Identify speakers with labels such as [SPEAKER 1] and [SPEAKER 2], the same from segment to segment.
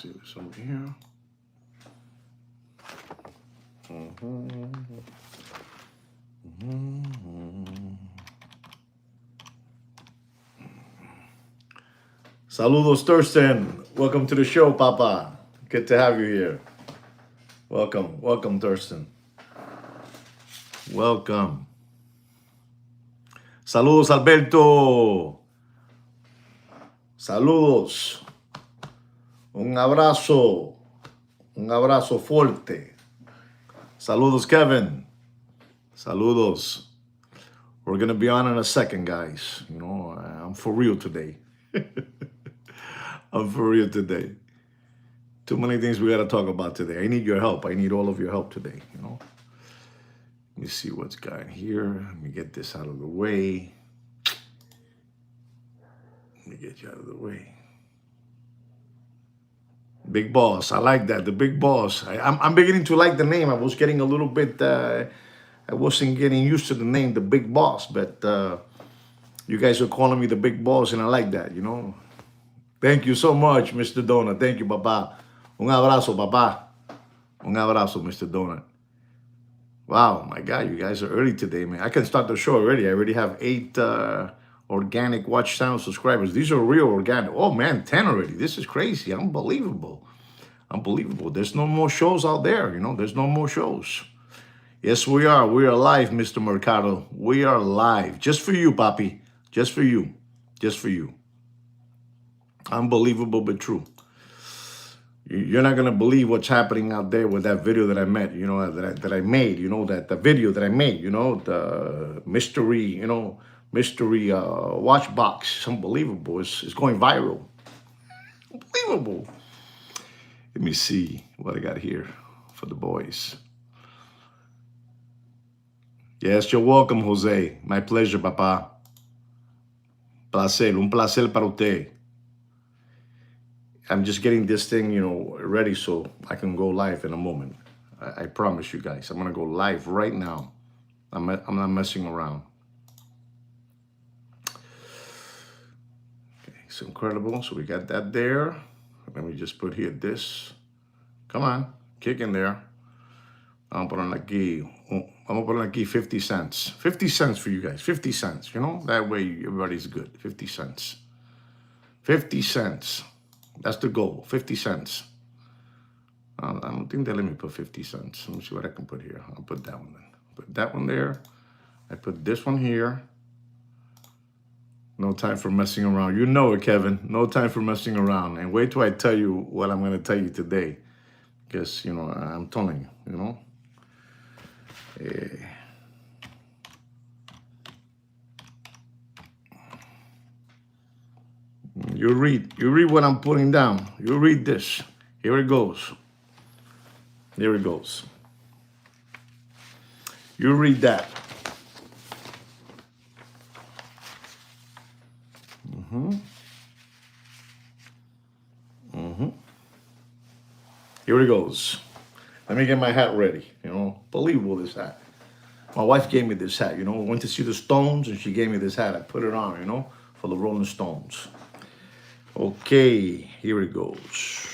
[SPEAKER 1] see this over here. Saludos, Thurston. Welcome to the show, Papa. Good to have you here. Welcome, welcome, Thurston. Welcome. Saludos, Alberto. Saludos. Un abrazo fuerte. Saludos, Kevin. Saludos. We're going to be on in a second, guys. You know, I'm for real today. I'm for real today. Too many things we got to talk about today. I need your help. I need all of your help today, you know. Let me see what's going here. Let me get this out of the way. Let me get you out of the way. Big Boss. I like that. The Big Boss. I'm beginning to like the name. I was getting a little bit, I wasn't getting used to the name, the Big Boss, but you guys are calling me the Big Boss, and I like that, you know. Thank you so much, Mr. Donut. Thank you, Papa. Un abrazo, Papa. Un abrazo, Mr. Donut. Wow, my God, you guys are early today, man. I can start the show already. I already have 8 organic Watch Channel subscribers. These are real organic. Oh, man, 10 already. This is crazy. Unbelievable. Unbelievable. There's no more shows out there, you know. There's no more shows. Yes, we are. We are live, Mr. Mercado. We are live. Just for you, Papi. Just for you. Just for you. Unbelievable, but true. You're not going to believe what's happening out there with that video that I made, you know, that I made, you know, that the video that I made, you know, the mystery, you know, mystery watch box. It's unbelievable. It's going viral. Unbelievable. Let me see what I got here for the boys. Yes, you're welcome, Jose. My pleasure, Papa. Placer, un placer para usted. I'm just getting this thing, you know, ready so I can go live in a moment. I promise you guys, I'm gonna go live right now. I'm not messing around. Okay, it's incredible. So we got that there. Let me just put here this. Come on, kick in there. I'm gonna poner aquí 50 cents. 50 cents for you guys. 50 cents, you know? That way everybody's good. 50 cents. 50 cents. That's the goal, 50 cents. I don't think they let me put 50 cents. Let me see what I can put here. I'll put that one then. Put that one there. I put this one here. No time for messing around. You know it, Kevin. No time for messing around. And wait till I tell you what I'm going to tell you today. Because, you know, I'm telling you, you know. You read what I'm putting down. You read this. Here it goes. Here it goes. You read that. Here it goes. Let me get my hat ready. You know, believable this hat. My wife gave me this hat. You know, I went to see the Stones and she gave me this hat. I put it on, you know, for the Rolling Stones. Okay, here it goes.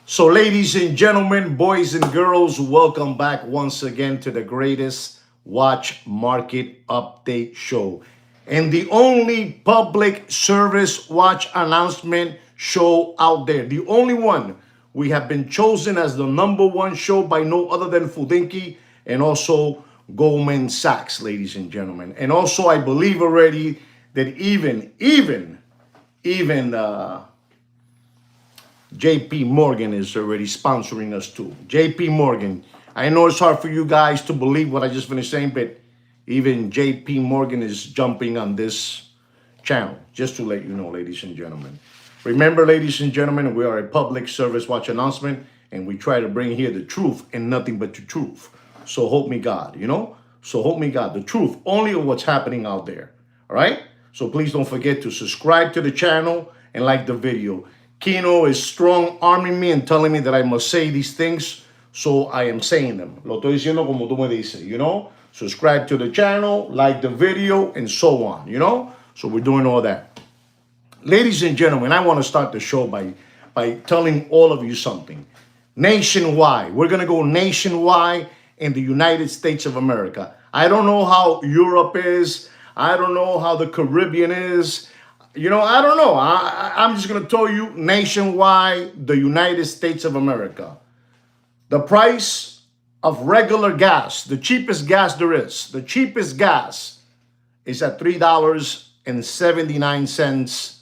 [SPEAKER 1] So, ladies and gentlemen, boys and girls, welcome back once again to the greatest watch market update show and the only public service watch announcement show out there. The only one. We have been chosen as the #1 show by no other than Fudinki and also Goldman Sachs, ladies and gentlemen. And also, I believe already that even JP Morgan is already sponsoring us too. JP Morgan. I know it's hard for you guys to believe what I just finished saying, but even JP Morgan is jumping on this channel, just to let you know, ladies and gentlemen. Remember, ladies and gentlemen, we are a public service watch announcement, and we try to bring here the truth and nothing but the truth. So help me God, you know? So help me God, the truth, only of what's happening out there, all right? So please don't forget to subscribe to the channel and like the video. Kino is strong-arming me and telling me that I must say these things, so I am saying them. Lo estoy diciendo como tú me dices, you know? Subscribe to the channel, like the video, and so on, you know? So we're doing all that. ladies and gentlemen, I want to start the show by telling all of you something. Nationwide, we're going to go nationwide in the United States of America. I don't know how Europe is. I don't know how the Caribbean is. I don't know. I'm just going to tell you nationwide, the United States of America. The price of regular gas, the cheapest gas there is, the cheapest gas is at $3.79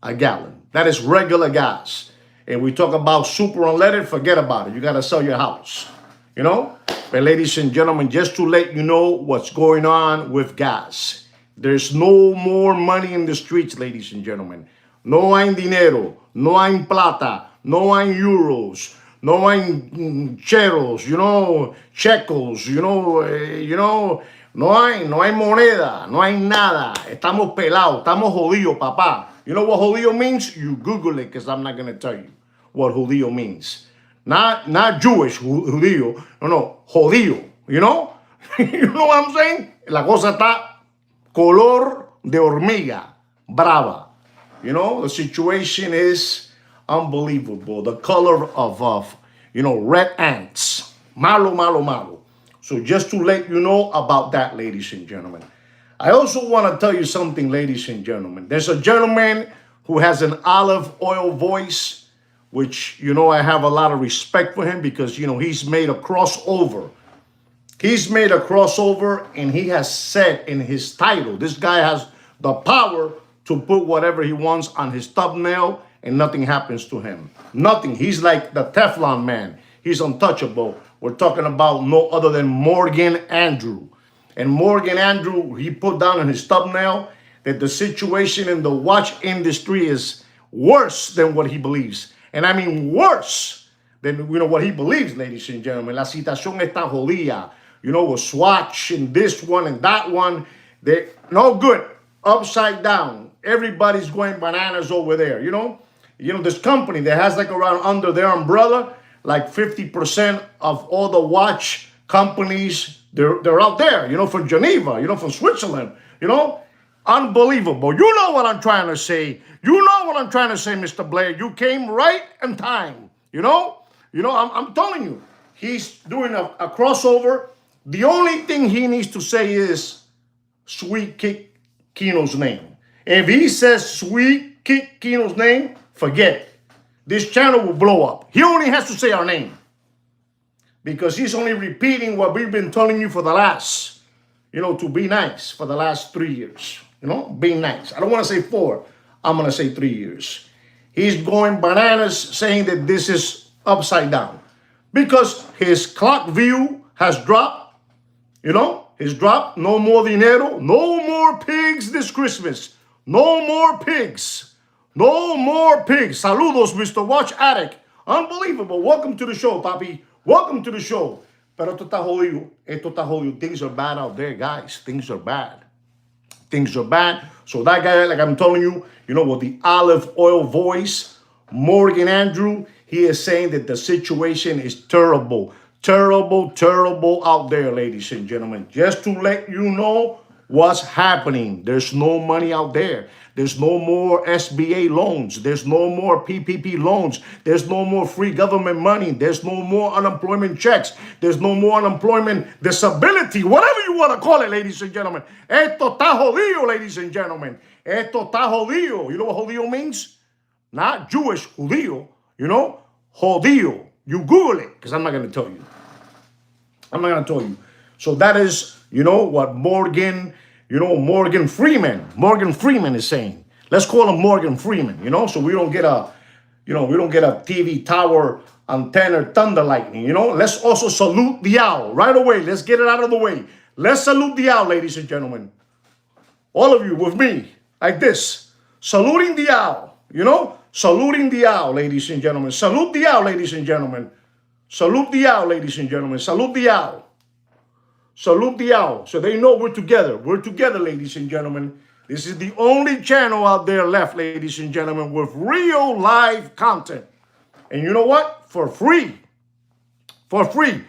[SPEAKER 1] a gallon. That is regular gas. And we talk about super unleaded, forget about it. You got to sell your house, But ladies and gentlemen, just to let you know what's going on with gas. There's no more money in the streets, ladies and gentlemen. No hay dinero, no hay plata, no hay euros, no hay cheros, shekels, no hay moneda, no hay nada. Estamos pelados, estamos jodidos, papá. You know what judío means? You Google it, because I'm not going to tell you what judío means. Not Jewish judío. No, judío. You know? You know what I'm saying? La cosa está color de hormiga. Brava. The situation is unbelievable. The color of red ants. Malo, malo, malo. So just to let you know about that, ladies and gentlemen. I also want to tell you something, ladies and gentlemen. There's a gentleman who has an olive oil voice, which, I have a lot of respect for him because, he's made a crossover. He's made a crossover, and he has said in his title, this guy has the power to put whatever he wants on his thumbnail and nothing happens to him. Nothing. He's like the Teflon man. He's untouchable. We're talking about no other than Morgan Andrew. And Morgan Andrew, he put down in his thumbnail that the situation in the watch industry is worse than what he believes. And I mean worse than what he believes, ladies and gentlemen. La situación está jodida. With Swatch and this one and that one. They're no good. Upside down. Everybody's going bananas over there. This company that has like around under their umbrella, like 50% of all the watch companies, they're out there, from Geneva, from Switzerland, unbelievable. You know what I'm trying to say. Mr. Blair. You came right in time, I'm telling you, he's doing a crossover. The only thing he needs to say is Sweet Kick Kino's name. If he says Sweet Kick Kino's name, forget it. This channel will blow up. He only has to say our name. Because he's only repeating what we've been telling you for the last, to be nice for the last 3 years. Being nice. I don't want to say 4. I'm going to say 3 years. He's going bananas saying that this is upside down. Because his clock view has dropped. It's dropped. No more dinero. No more pigs this Christmas. No more pigs. No more pigs. Saludos, Mr. Watch Addict. Unbelievable. Welcome to the show, papi. Welcome to the show. Pero esto está jodido. Things are bad out there, guys. Things are bad. So that guy, like I'm telling you, with the olive oil voice, Morgan Andrew, he is saying that the situation is terrible. Terrible out there, ladies and gentlemen. Just to let you know what's happening. There's no money out there. There's no more SBA loans. There's no more PPP loans. There's no more free government money. There's no more unemployment checks. There's no more unemployment disability, whatever you want to call it, ladies and gentlemen. Esto está jodido, ladies and gentlemen. Esto está jodido. You know what jodido means? Not Jewish, judío. Jodido. You Google it, because I'm not going to tell you. So that is, what Morgan Freeman is saying. Let's call him Morgan Freeman, so we don't get a TV tower antenna thunder lightning, Let's also salute the owl right away. Let's get it out of the way. Let's salute the owl, ladies and gentlemen. All of you with me, like this. Saluting the owl, Saluting the owl, ladies and gentlemen. Salute the owl, ladies and gentlemen. Salute the owl, ladies and gentlemen. Salute the owl. Salute the owl. So they know we're together. We're together, ladies and gentlemen. This is the only channel out there left, ladies and gentlemen, with real live content. And you know what? For free. For free.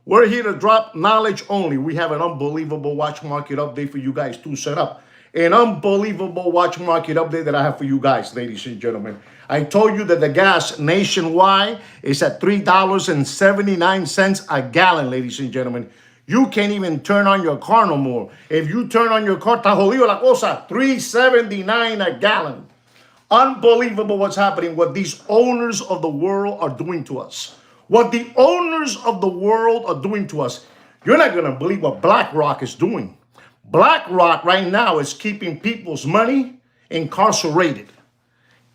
[SPEAKER 1] We're here to drop knowledge only. We have an unbelievable watch market update for you guys to set up. an unbelievable watch market update that I have for you guys, ladies and gentlemen. I told you that the gas nationwide is at $3.79 a gallon, ladies and gentlemen. You can't even turn on your car no more. If you turn on your car, está jodido la cosa. $3.79 a gallon. Unbelievable what's happening, what these owners of the world are doing to us. What the owners of the world are doing to us. You're not going to believe what BlackRock is doing. BlackRock right now is keeping people's money incarcerated.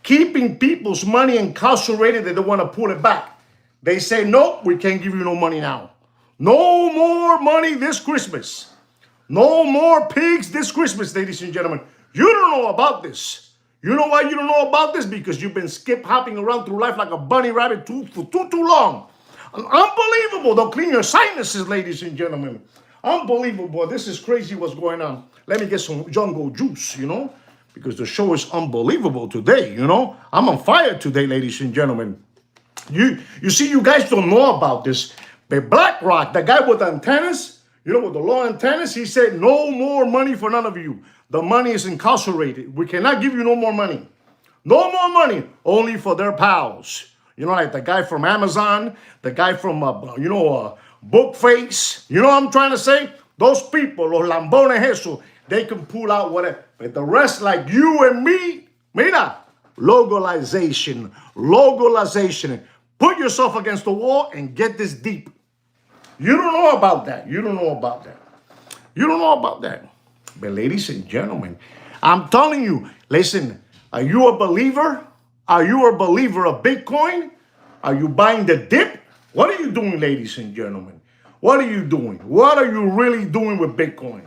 [SPEAKER 1] Keeping people's money incarcerated. They don't want to pull it back. They say, nope, we can't give you no money now. No more money this Christmas. No more pigs this Christmas, ladies and gentlemen. You don't know about this. You know why you don't know about this? Because you've been hopping around through life like a bunny rabbit for too long. Unbelievable. They'll clean your sinuses, ladies and gentlemen. Unbelievable. This is crazy what's going on. Let me get some jungle juice, because the show is unbelievable today, I'm on fire today, ladies and gentlemen. You see, you guys don't know about this. But BlackRock, the guy with the antennas, with the long antennas, he said, no more money for none of you. The money is incarcerated. We cannot give you no more money. No more money, only for their pals. Like the guy from Amazon, the guy from, Bookface. You know what I'm trying to say? Those people, los lambones eso, they can pull out whatever. But the rest, like you and me, mira, localization. Put yourself against the wall and get this deep. You don't know about that. You don't know about that. But ladies and gentlemen, I'm telling you, listen, are you a believer? Are you a believer of Bitcoin? Are you buying the dip? What are you doing, ladies and gentlemen? What are you doing? What are you really doing with Bitcoin?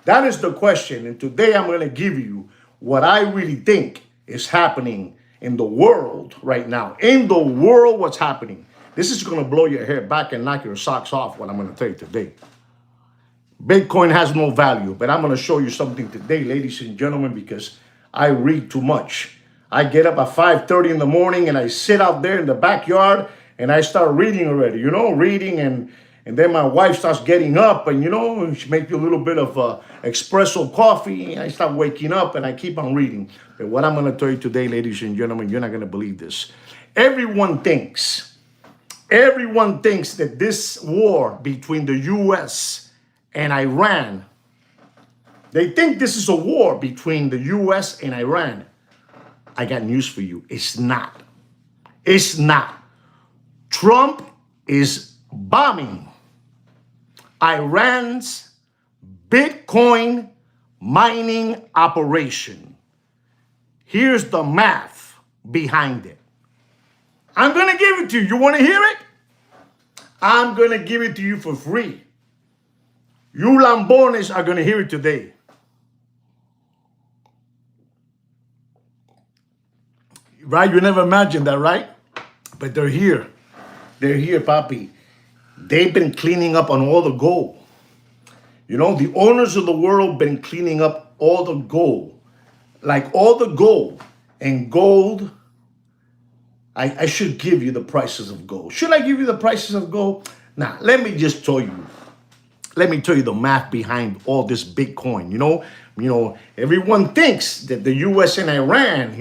[SPEAKER 1] That is the question. And today I'm going to give you what I really think is happening in the world right now. In the world, what's happening? This is going to blow your hair back and knock your socks off, what I'm going to tell you today. Bitcoin has no value, but I'm going to show you something today, ladies and gentlemen, because I read too much. I get up at 5:30 in the morning and I sit out there in the backyard and I start reading already, reading. And then my wife starts getting up and, she makes me a little bit of espresso coffee. I start waking up and I keep on reading. But what I'm going to tell you today, ladies and gentlemen, you're not going to believe this. Everyone thinks that this war between the U.S. and Iran, they think this is a war between the U.S. and Iran. I got news for you. It's not. It's not. Trump is bombing Iran's Bitcoin mining operation. Here's the math behind it. I'm going to give it to you. You want to hear it? I'm going to give it to you for free. You lambones are going to hear it today. Right? You never imagined that, right? But they're here. They're here, papi. They've been cleaning up on all the gold. The owners of the world been cleaning up all the gold. Like all the gold. And gold, I should give you the prices of gold. Should I give you the prices of gold? Nah, let me just tell you. Let me tell you the math behind all this Bitcoin. Everyone thinks that the U.S. and Iran,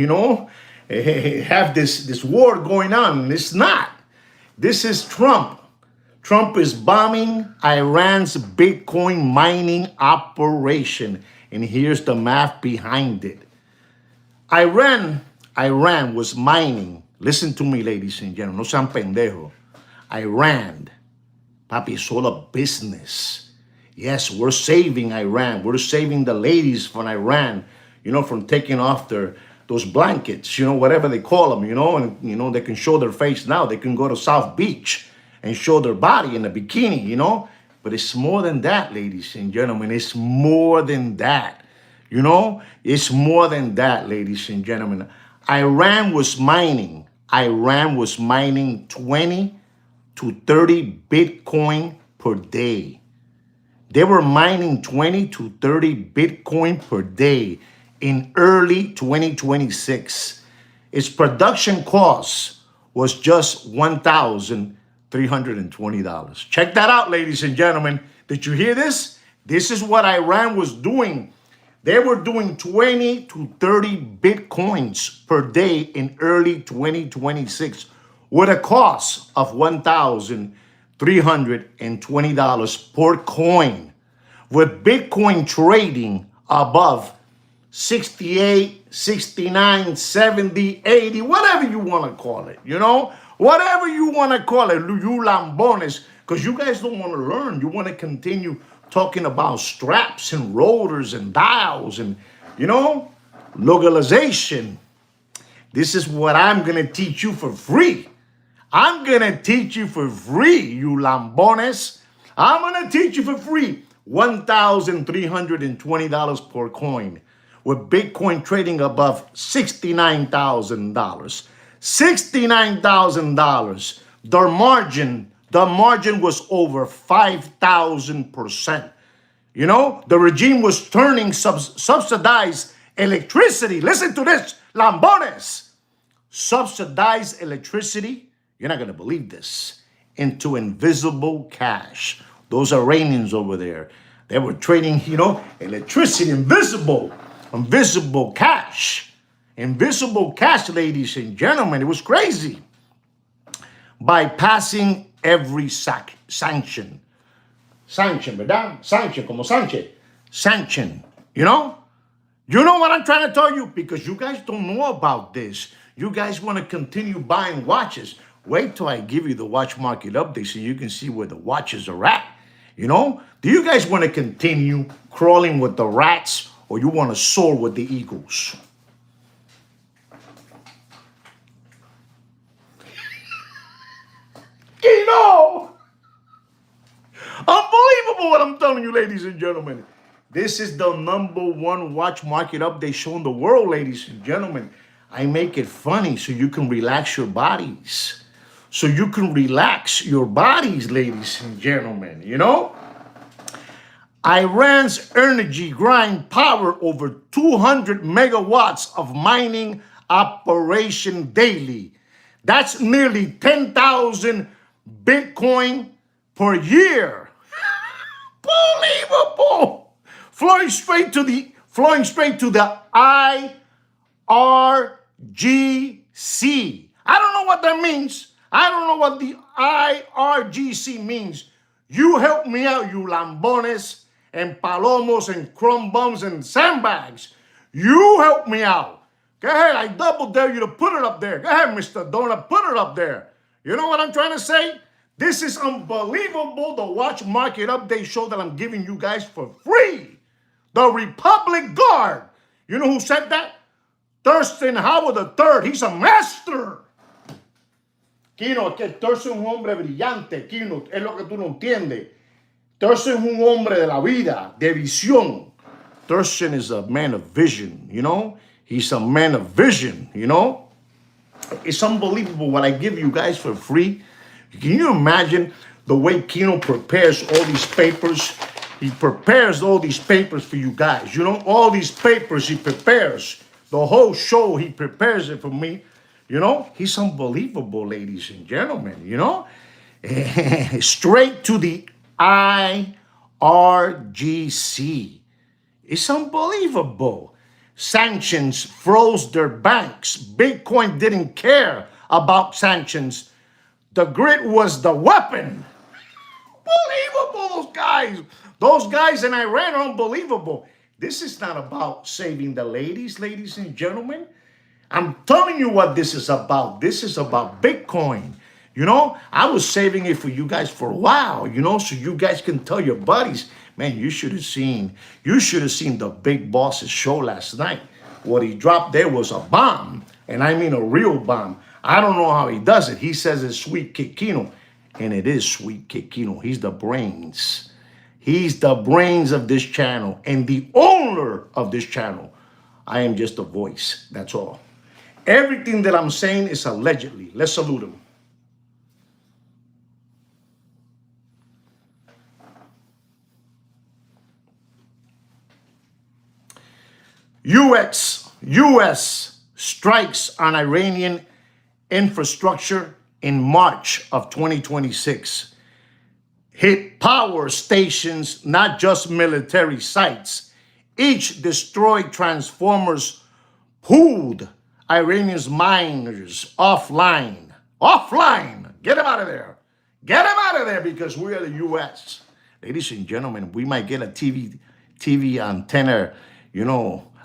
[SPEAKER 1] have this war going on. And it's not. This is Trump. Trump is bombing Iran's Bitcoin mining operation. And here's the math behind it. Iran was mining. Listen to me, ladies and gentlemen. No sean pendejo. Iran. Papi, it's all a business. Yes, we're saving Iran. We're saving the ladies from Iran, from taking off those blankets, whatever they call them, and, they can show their face now. They can go to South Beach and show their body in a bikini, But it's more than that, ladies and gentlemen. It's more than that, It's more than that, ladies and gentlemen. Iran was mining 20 to 30 Bitcoin per day. They were mining 20 to 30 Bitcoin per day in early 2026. Its production cost was just $1,320. Check that out, ladies and gentlemen. Did you hear this? This is what Iran was doing. They were doing 20 to 30 Bitcoins per day in early 2026 with a cost of $1,320 per coin, with Bitcoin trading above 68, 69, 70, 80, whatever you want to call it, whatever you want to call it, you lambones, because you guys don't want to learn. You want to continue talking about straps and rotors and dials and, localization. This is what I'm going to teach you for free. I'm going to teach you for free, you lambones. I'm going to teach you for free. $1,320 per coin, with Bitcoin trading above $69,000. $69,000. The margin was over 5,000%. The regime was turning subsidized electricity. Listen to this, lambones. Subsidized electricity, you're not going to believe this, into invisible cash. Those Iranians over there, they were trading, electricity, invisible cash. Invisible cash, ladies and gentlemen. It was crazy. Bypassing every sanction. Sanction, ¿verdad? Sanction, como Sánchez. Sanction, You know what I'm trying to tell you? Because you guys don't know about this. You guys want to continue buying watches. Wait till I give you the watch market update so you can see where the watches are at. Do you guys want to continue crawling with the rats, or you want to soar with the eagles? Unbelievable what I'm telling you, ladies and gentlemen. This is the #1 watch market update show in the world, ladies and gentlemen. I make it funny so you can relax your bodies. So you can relax your bodies, ladies and gentlemen, Iran's energy grind power over 200 megawatts of mining operation daily. That's nearly 10,000 Bitcoin per year. Unbelievable. Flowing straight to the IRGC. I don't know what that means. I don't know what the IRGC means. You help me out, you lambones and palomos and crumb bums and sandbags. You help me out. Go ahead, I double dare you to put it up there. Go ahead, Mr. Donut, put it up there. You know what I'm trying to say? This is unbelievable, the watch market update show that I'm giving you guys for free. The Republic Guard. You know who said that? Thurston Howard III. He's a master. Kino, que Thurston es un hombre brillante. Kino, es lo que tú no entiendes. Thurston es un hombre de la vida, de visión. Thurston is a man of vision, He's a man of vision, It's unbelievable what I give you guys for free. Can you imagine the way Kino prepares all these papers? He prepares all these papers for you guys. All these papers he prepares. The whole show, he prepares it for me. He's unbelievable, ladies and gentlemen, Straight to the IRGC. It's unbelievable. Sanctions froze their banks. Bitcoin didn't care about sanctions. The grid was the weapon. Unbelievable, those guys. Those guys in Iran are unbelievable. This is not about saving the ladies and gentlemen. I'm telling you what this is about. This is about Bitcoin. I was saving it for you guys for a while, so you guys can tell your buddies, man, you should have seen the Big Boss's show last night. What he dropped there was a bomb, and I mean a real bomb. I don't know how he does it. He says it's Sweet Kid Kino, and it is Sweet Kid Kino. He's the brains. He's the brains of this channel and the owner of this channel. I am just a voice. That's all. Everything that I'm saying is allegedly. Let's salute him. U.S. strikes on Iranian infrastructure in March of 2026. Hit power stations, not just military sites, Each destroyed transformers pulled Iranian miners offline. Offline! Get them out of there. Get them out of there because we are the U.S. Ladies and gentlemen, we might get a TV antenna,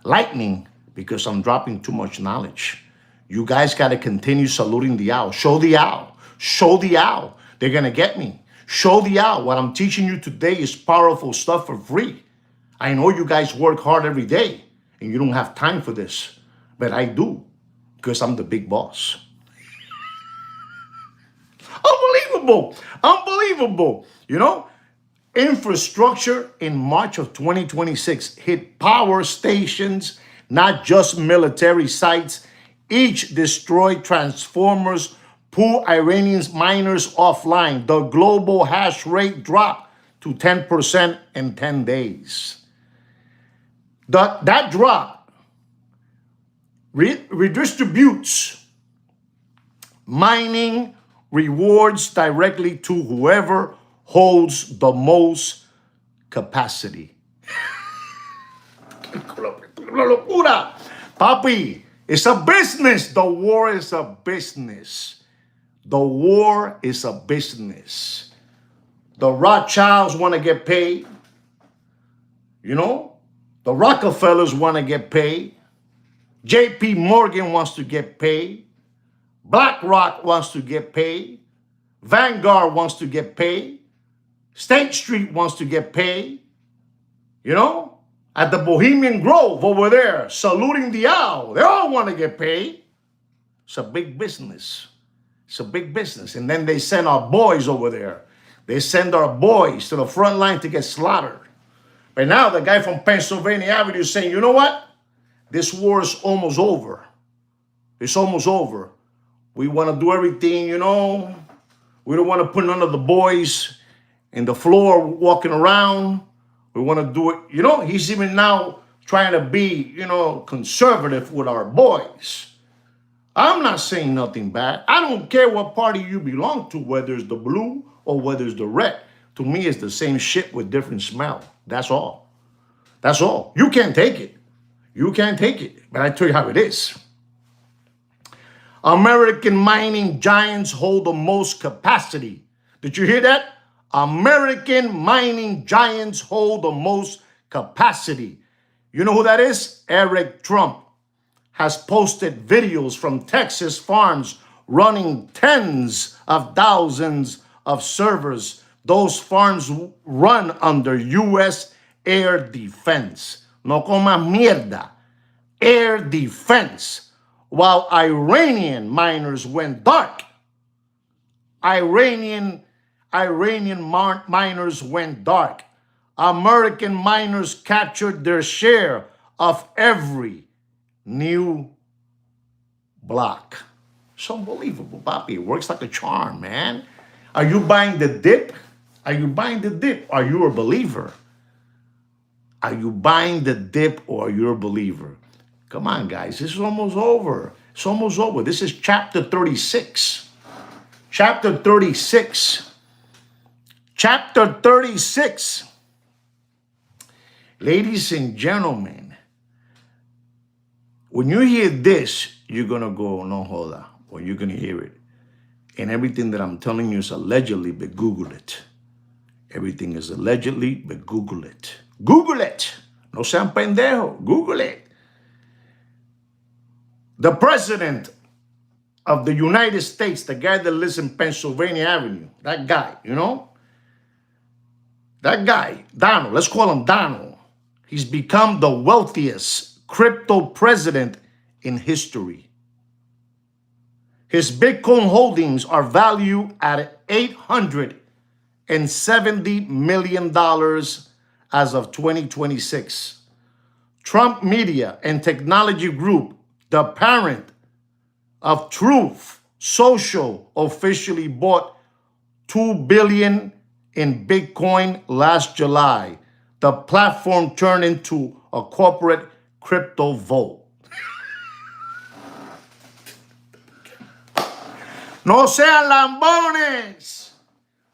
[SPEAKER 1] lightning because I'm dropping too much knowledge. You guys got to continue saluting the owl. Show the owl. Show the owl. They're going to get me. Show the owl. What I'm teaching you today is powerful stuff for free. I know you guys work hard every day and you don't have time for this, but I do because I'm the big boss. Unbelievable. Unbelievable. Infrastructure in March of 2026 hit power stations, not just military sites. Each destroyed transformers, pull Iranian miners offline. The global hash rate dropped to 10% in 10 days. That drop redistributes mining rewards directly to whoever holds the most capacity. Papi, it's a business. The war is a business. The war is a business. The Rothschilds want to get paid. The Rockefellers want to get paid. JP Morgan wants to get paid. BlackRock wants to get paid. Vanguard wants to get paid. State Street wants to get paid. At the Bohemian Grove over there, saluting the owl. They all want to get paid. It's a big business. It's a big business. And then they send our boys over there. They send our boys to the front line to get slaughtered. But now the guy from Pennsylvania Avenue is saying, you know what? This war is almost over. It's almost over. We want to do everything, We don't want to put none of the boys in the floor walking around. We want to do it. He's even now trying to be, conservative with our boys. I'm not saying nothing bad. I don't care what party you belong to, whether it's the blue or whether it's the red. To me, it's the same shit with different smell. That's all. That's all. You can't take it. You can't take it. But I tell you how it is. American mining giants hold the most capacity. Did you hear that? American mining giants hold the most capacity. You know who that is? Eric Trump has posted videos from Texas farms running tens of thousands of servers. Those farms run under U.S. air defense. No comas mierda. Air defense. While Iranian miners went dark. Iranian miners went dark. American miners captured their share of every new block. It's unbelievable, Papi. It works like a charm, man. Are you buying the dip? Are you buying the dip? Are you a believer? Are you buying the dip or are you a believer? Come on, guys. This is almost over. It's almost over. This is chapter 36. Chapter 36. Chapter 36. Ladies and gentlemen, when you hear this, you're going to go, no joda, or you're going to hear it. And everything that I'm telling you is allegedly, but Google it. Everything is allegedly, but Google it. Google it. No sean pendejo. Google it. The president of the United States, the guy that lives in Pennsylvania Avenue, that guy, that guy, Donald, let's call him Donald. He's become the wealthiest crypto president in history. His Bitcoin holdings are valued at $870 million as of 2026. Trump Media and Technology Group, the parent of Truth Social, officially bought $2 billion in Bitcoin last July. The platform turned into a corporate crypto vault. No sean lambones.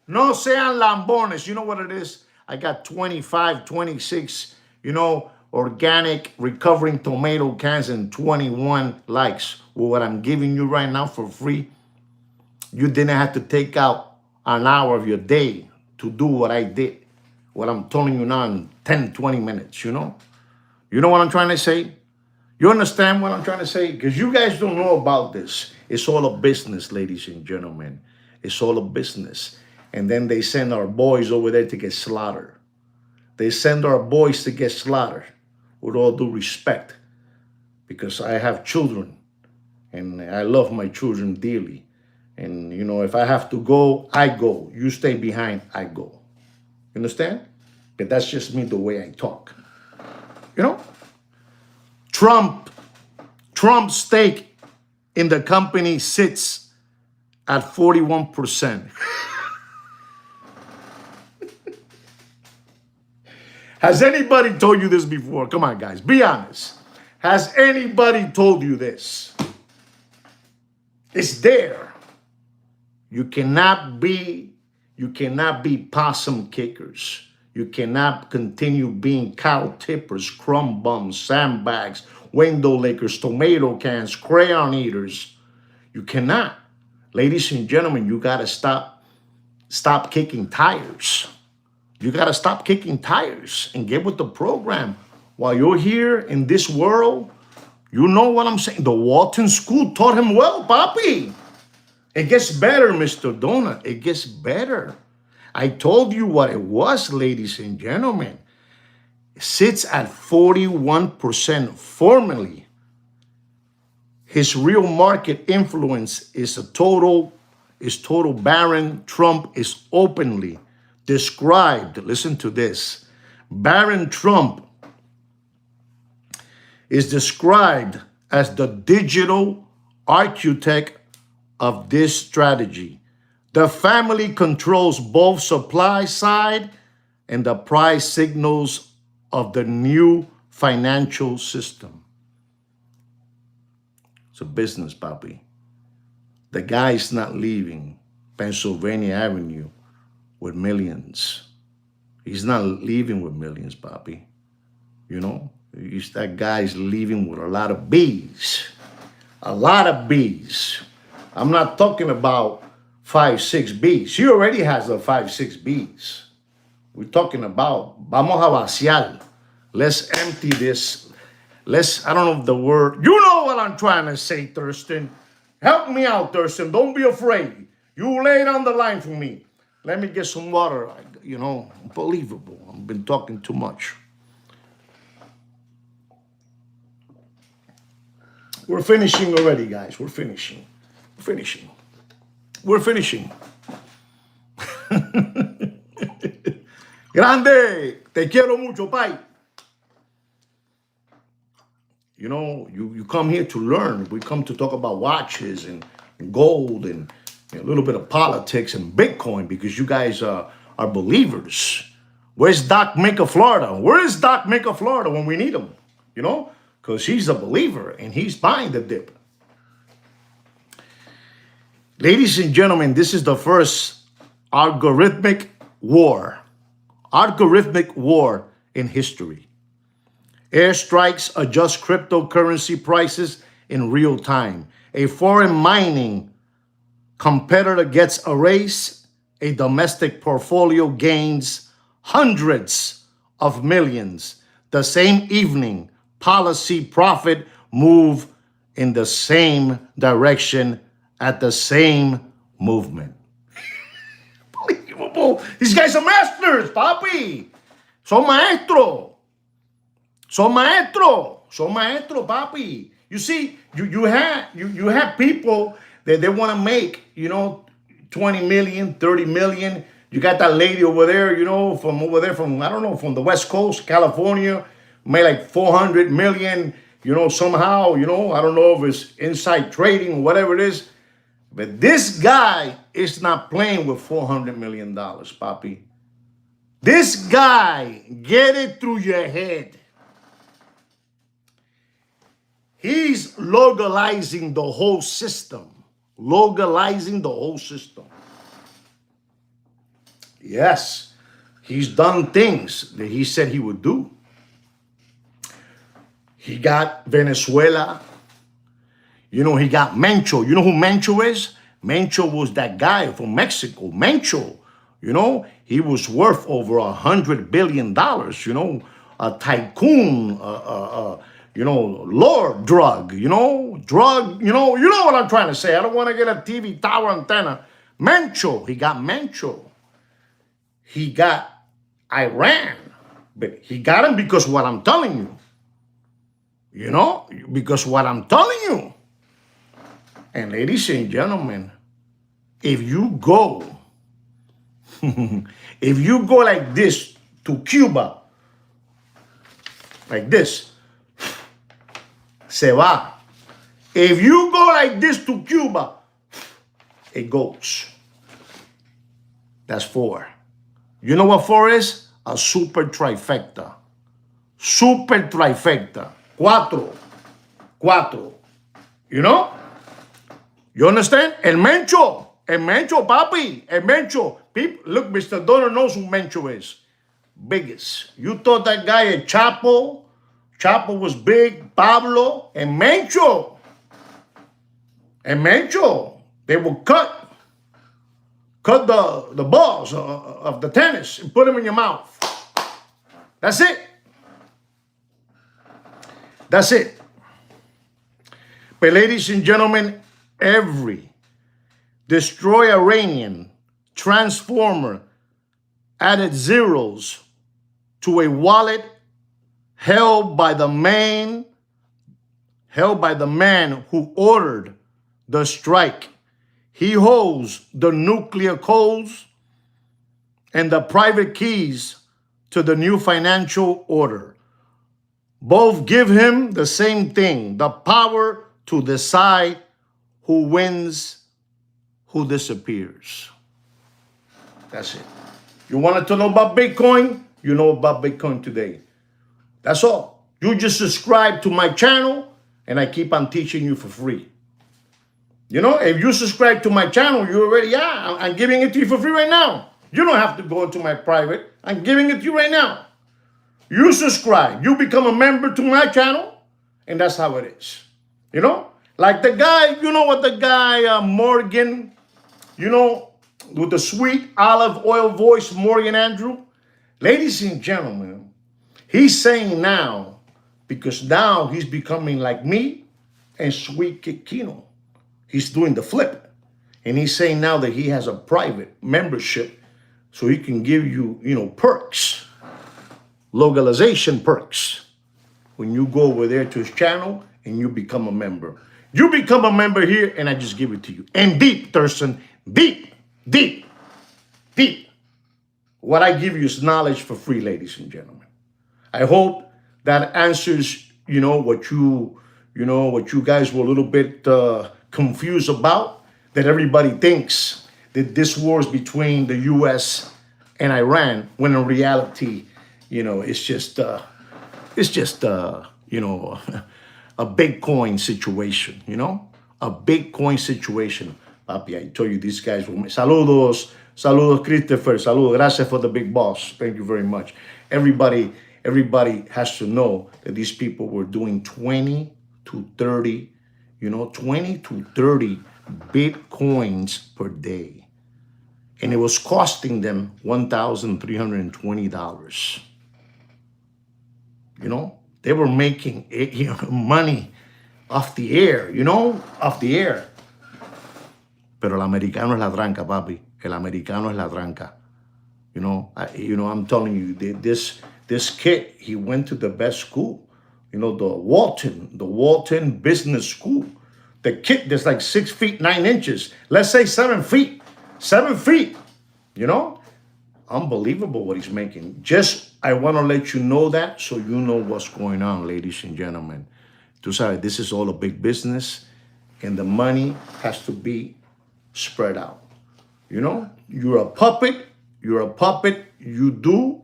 [SPEAKER 1] No sean lambones. You know what it is? I got 25, 26, organic recovering tomato cans and 21 likes with what I'm giving you right now for free, you didn't have to take out an hour of your day to do what I did, what I'm telling you now in 10, 20 minutes, you know? You know what I'm trying to say? You understand what I'm trying to say? Because you guys don't know about this. It's all a business, ladies and gentlemen. It's all a business. And then they send our boys over there to get slaughtered. They send our boys to get slaughtered, with all due respect, because I have children and I love my children dearly. And, you know, if I have to go, I go. You stay behind, I go. You understand? But that's just me, the way I talk. You know? Trump's stake in the company sits at 41%. Has anybody told you this before? Come on, guys, be honest. Has anybody told you this? It's there. You cannot be possum kickers. You cannot continue being cow tippers, crumb bums, sandbags, window lickers, tomato cans, crayon eaters. You cannot. Ladies and gentlemen, you gotta stop kicking tires. You gotta stop kicking tires and get with the program. While you're here in this world, you know what I'm saying? The Walton School taught him well, Papi. It gets better, Mr. Donut. It gets better. I told you what it was, ladies and gentlemen. It sits at 41% formally. His real market influence is total. Barron Trump is openly described. Listen to this. Barron Trump is described as the digital architect of this strategy. The family controls both supply side and the price signals of the new financial system. It's a business, Papi. The guy's not leaving Pennsylvania Avenue with millions. He's not leaving with millions, Papi. You know, that guy's leaving with a lot of bees. A lot of bees. I'm not talking about 5, 6 Bs. He already has the 5, 6 Bs. We're talking about vamos a vaciar. Let's empty this. I don't know if the word, you know what I'm trying to say, Thurston. Help me out, Thurston. Don't be afraid. You lay it on the line for me. Let me get some water. You know, unbelievable. I've been talking too much. We're finishing already, guys. We're finishing. Grande, te quiero mucho, pai. You know, you come here to learn. We come to talk about watches and gold and a little bit of politics and Bitcoin because you guys are believers. Where's Doc Minka, Florida? Where is Doc Minka, Florida when we need him? You know, because he's a believer and he's buying the dip. Ladies and gentlemen, this is the first algorithmic war in history. Airstrikes adjust cryptocurrency prices in real time. A foreign mining competitor gets erased. A domestic portfolio gains hundreds of millions. The same evening, policy profit move in the same direction at the same movement. Unbelievable. These guys are masters, papi. Son maestro, papi. You see, you have people that they want to make, you know, 20 million, 30 million. You got that lady over there, you know, from I don't know, from the West Coast, California, made like 400 million, you know, somehow, you know, I don't know if it's inside trading or whatever it is. But this guy is not playing with $400 million, papi. This guy, get it through your head. He's localizing the whole system. Yes, he's done things that he said he would do. He got Venezuela. You know, he got Mencho. You know who Mencho is? Mencho was that guy from Mexico. Mencho, you know, he was worth over $100 billion, you know, a tycoon, you know, lord drug, you know, you know what I'm trying to say. I don't want to get a TV tower antenna. Mencho, he got Mencho. He got Iran, but he got him because what I'm telling you, you know, because what I'm telling you. And ladies and gentlemen, if you go, if you go like this to Cuba, like this, se va. If you go like this to Cuba, it goes. That's 4. You know what 4 is? A super trifecta. Super trifecta. 4. You know? You understand? El Mencho, papi, El Mencho. People, look, Mr. Donner knows who Mencho is. Biggest. You thought that guy at Chapo was big, Pablo, and Mencho. They will cut the balls of the tennis and put them in your mouth. That's it. That's it. But ladies and gentlemen, every destroy Iranian transformer added zeros to a wallet held by the man who ordered the strike. He holds the nuclear codes and the private keys to the new financial order. Both give him the same thing, the power to decide who wins, who disappears. That's it. You wanted to know about Bitcoin? You know about Bitcoin today. That's all. You just subscribe to my channel and I keep on teaching you for free. You know, if you subscribe to my channel, you already are. I'm giving it to you for free right now. You don't have to go into my private. I'm giving it to you right now. You subscribe. You become a member to my channel. And that's how it is. You know? Like the guy, you know what the guy, Morgan, you know, with the sweet olive oil voice, Morgan Andrew? Ladies and gentlemen, he's saying now, because now he's becoming like me and Sweet Kikino. He's doing the flip. And he's saying now that he has a private membership so he can give you, you know, perks, localization perks. When you go over there to his channel and you become a member. You become a member here and I just give it to you. And deep, Thurston, deep. What I give you is knowledge for free, ladies and gentlemen. I hope that answers, you know, what you guys were a little bit confused about, that everybody thinks that this war is between the U.S. and Iran, when in reality, you know, it's just you know, a Bitcoin situation, you know, a Bitcoin situation. Papi, I told you these guys will. Saludos, Christopher. Saludos. Gracias for the big boss. Thank you very much. Everybody has to know that these people were doing 20 to 30, you know, 20 to 30 Bitcoins per day. And it was costing them $1,320. You know, they were making money off the air, you know, off the air. Pero el americano es la tranca, papi. El americano es la tranca. You know, I'm telling you, this kid, he went to the best school. You know, the Walton Business School. The kid that's like 6 feet 9 inches. Let's say 7 feet. 7 feet. You know, unbelievable what he's making. Just, I want to let you know that so you know what's going on, ladies and gentlemen. Tú sabes, this is all a big business and the money has to be spread out. You know, you're a puppet. You do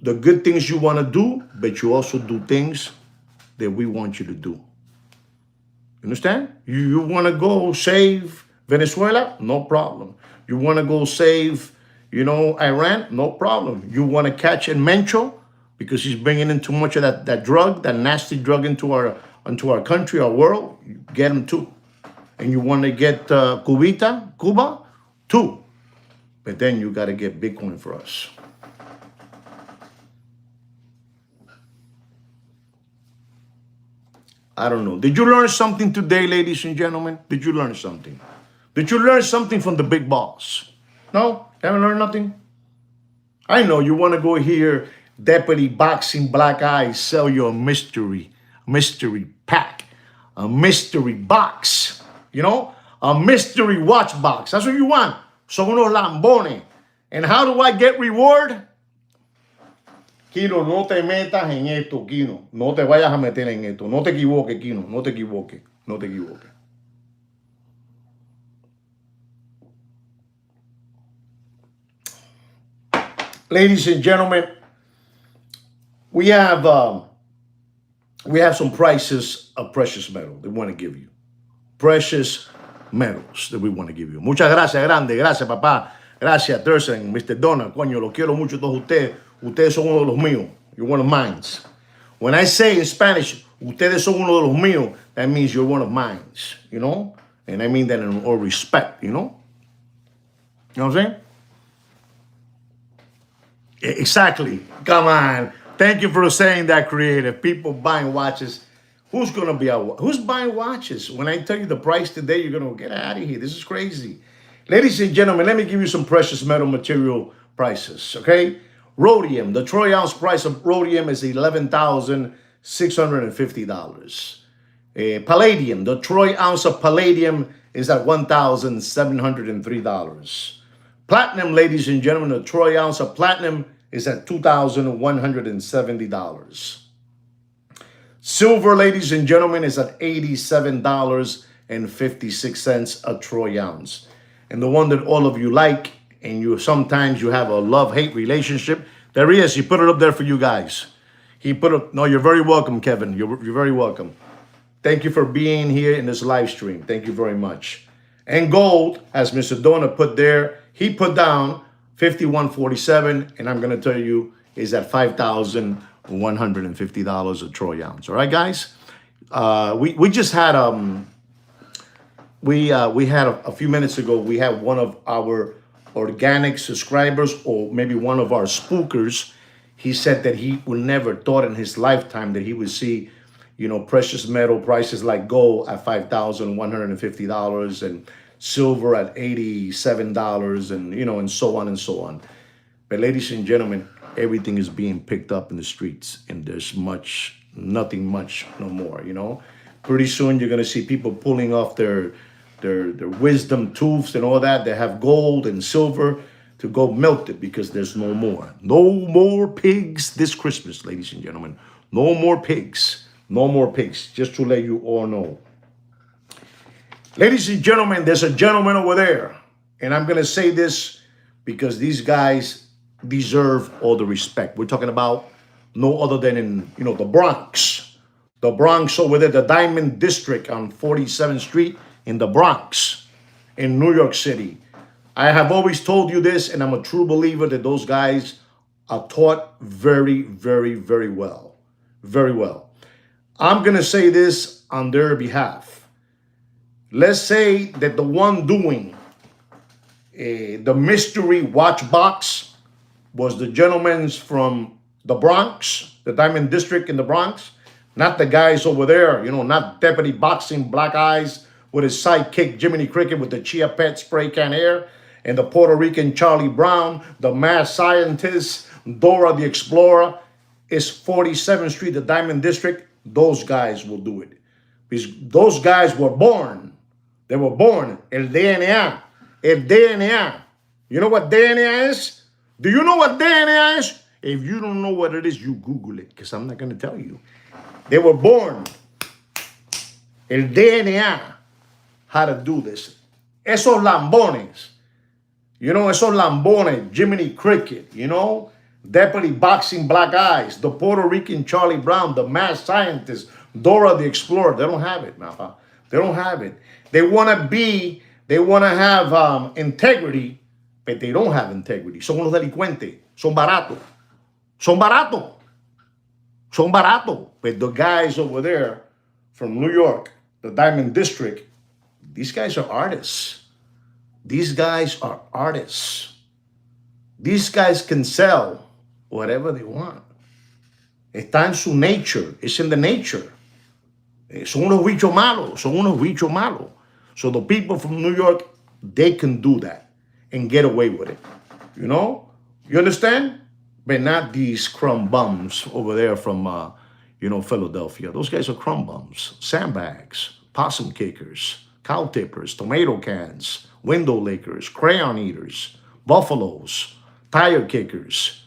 [SPEAKER 1] the good things you want to do, but you also do things that we want you to do. You understand? You want to go save Venezuela? No problem. You want to go save, you know, Iran? No problem. You want to catch El Mencho? because he's bringing in too much of that drug, that nasty drug into our country, our world. Get him too. And you want to get Cuba, too. But then you got to get Bitcoin for us. I don't know. Did you learn something today, ladies and gentlemen? Did you learn something? Did you learn something from the big boss? No? Haven't learned nothing? I know you want to go here, Deputy Boxing Black Eyes, sell you a mystery pack, a mystery box, you know, a mystery watch box. That's what you want. Son unos lambones. And how do I get reward? Kino, no te metas en esto, Kino. No te vayas a meter en esto. No te equivoques, Kino. No te equivoques. No te equivoques. Ladies and gentlemen, we have some prices of precious metal that we want to give you. Precious metals that we want to give you. Muchas gracias, grande. Gracias, papá. Gracias, Thurston, Mr. Donald. Coño, los quiero mucho todos ustedes. Ustedes son uno de los míos. You're one of mine. When I say in Spanish, ustedes son uno de los míos, that means you're one of mine. You know? And I mean that in all respect, you know? You know what I'm saying? Exactly. Come on. Thank you for saying that, creative. People buying watches. Who's buying watches? When I tell you the price today, you're going to get out of here. This is crazy. Ladies and gentlemen, let me give you some precious metal material prices, okay? Rhodium. The troy ounce price of rhodium is $11,650. Palladium. The troy ounce of palladium is at $1,703. Platinum, ladies and gentlemen, the troy ounce of platinum is at $2,170. Silver, ladies and gentlemen, is at $87.56 a troy ounce. And the one that all of you like, and sometimes you have a love-hate relationship, there he is. He put it up there for you guys. No, you're very welcome, Kevin. You're very welcome. Thank you for being here in this live stream. Thank you very much. And gold, as Mr. Dona put there, he put down 51.47, and I'm going to tell you is at $5,150 a troy ounce. All right, guys. We just had we had a few minutes ago. We had one of our organic subscribers, or maybe one of our spookers. He said that he would never thought in his lifetime that he would see, you know, precious metal prices like gold at $5,150 and silver at $87, and you know, and so on and so on. But ladies and gentlemen, everything is being picked up in the streets, and there's nothing much no more. You know, pretty soon you're gonna see people pulling off their wisdom tooths and all that. They have gold and silver to go melt it because there's no more pigs this Christmas, ladies and gentlemen. No more pigs. Just to let you all know. Ladies and gentlemen, there's a gentleman over there. And I'm going to say this because these guys deserve all the respect. We're talking about no other than in, you know, the Bronx. The Bronx over there, the Diamond District on 47th Street in the Bronx in New York City. I have always told you this, and I'm a true believer that those guys are taught very, very, very well. Very well. I'm going to say this on their behalf. Let's say that the one doing the mystery watch box was the gentleman from the Bronx, the Diamond District in the Bronx, not the guys over there, you know, not Deputy Boxing Black Eyes with his sidekick Jiminy Cricket with the Chia Pet spray can hair, and the Puerto Rican Charlie Brown, the mad scientist Dora the Explorer. Is 47th Street, the Diamond District. Those guys will do it. Because those guys were born. They were born. El DNA. El DNA. You know what DNA is? Do you know what DNA is? If you don't know what it is, you Google it, because I'm not going to tell you. They were born. El DNA. How to do this. Esos lambones. You know, esos lambones. Jiminy Cricket, you know. Deputy Boxing Black Eyes. The Puerto Rican Charlie Brown. The mad scientist. Dora the Explorer. They don't have it, Napa. They don't have it. They want to have integrity, but they don't have integrity. Son unos delincuentes. Son baratos. Son barato. But the guys over there from New York, the Diamond District, these guys are artists. These guys are artists. These guys can sell whatever they want. Está en su nature. It's in the nature. Son unos bichos malos. Son unos bichos malos. So the people from New York, they can do that and get away with it. You know? You understand? But not these crumb bums over there from, Philadelphia. Those guys are crumb bums, sandbags, possum kickers, cow tippers, tomato cans, window lickers, crayon eaters, buffaloes, tire kickers.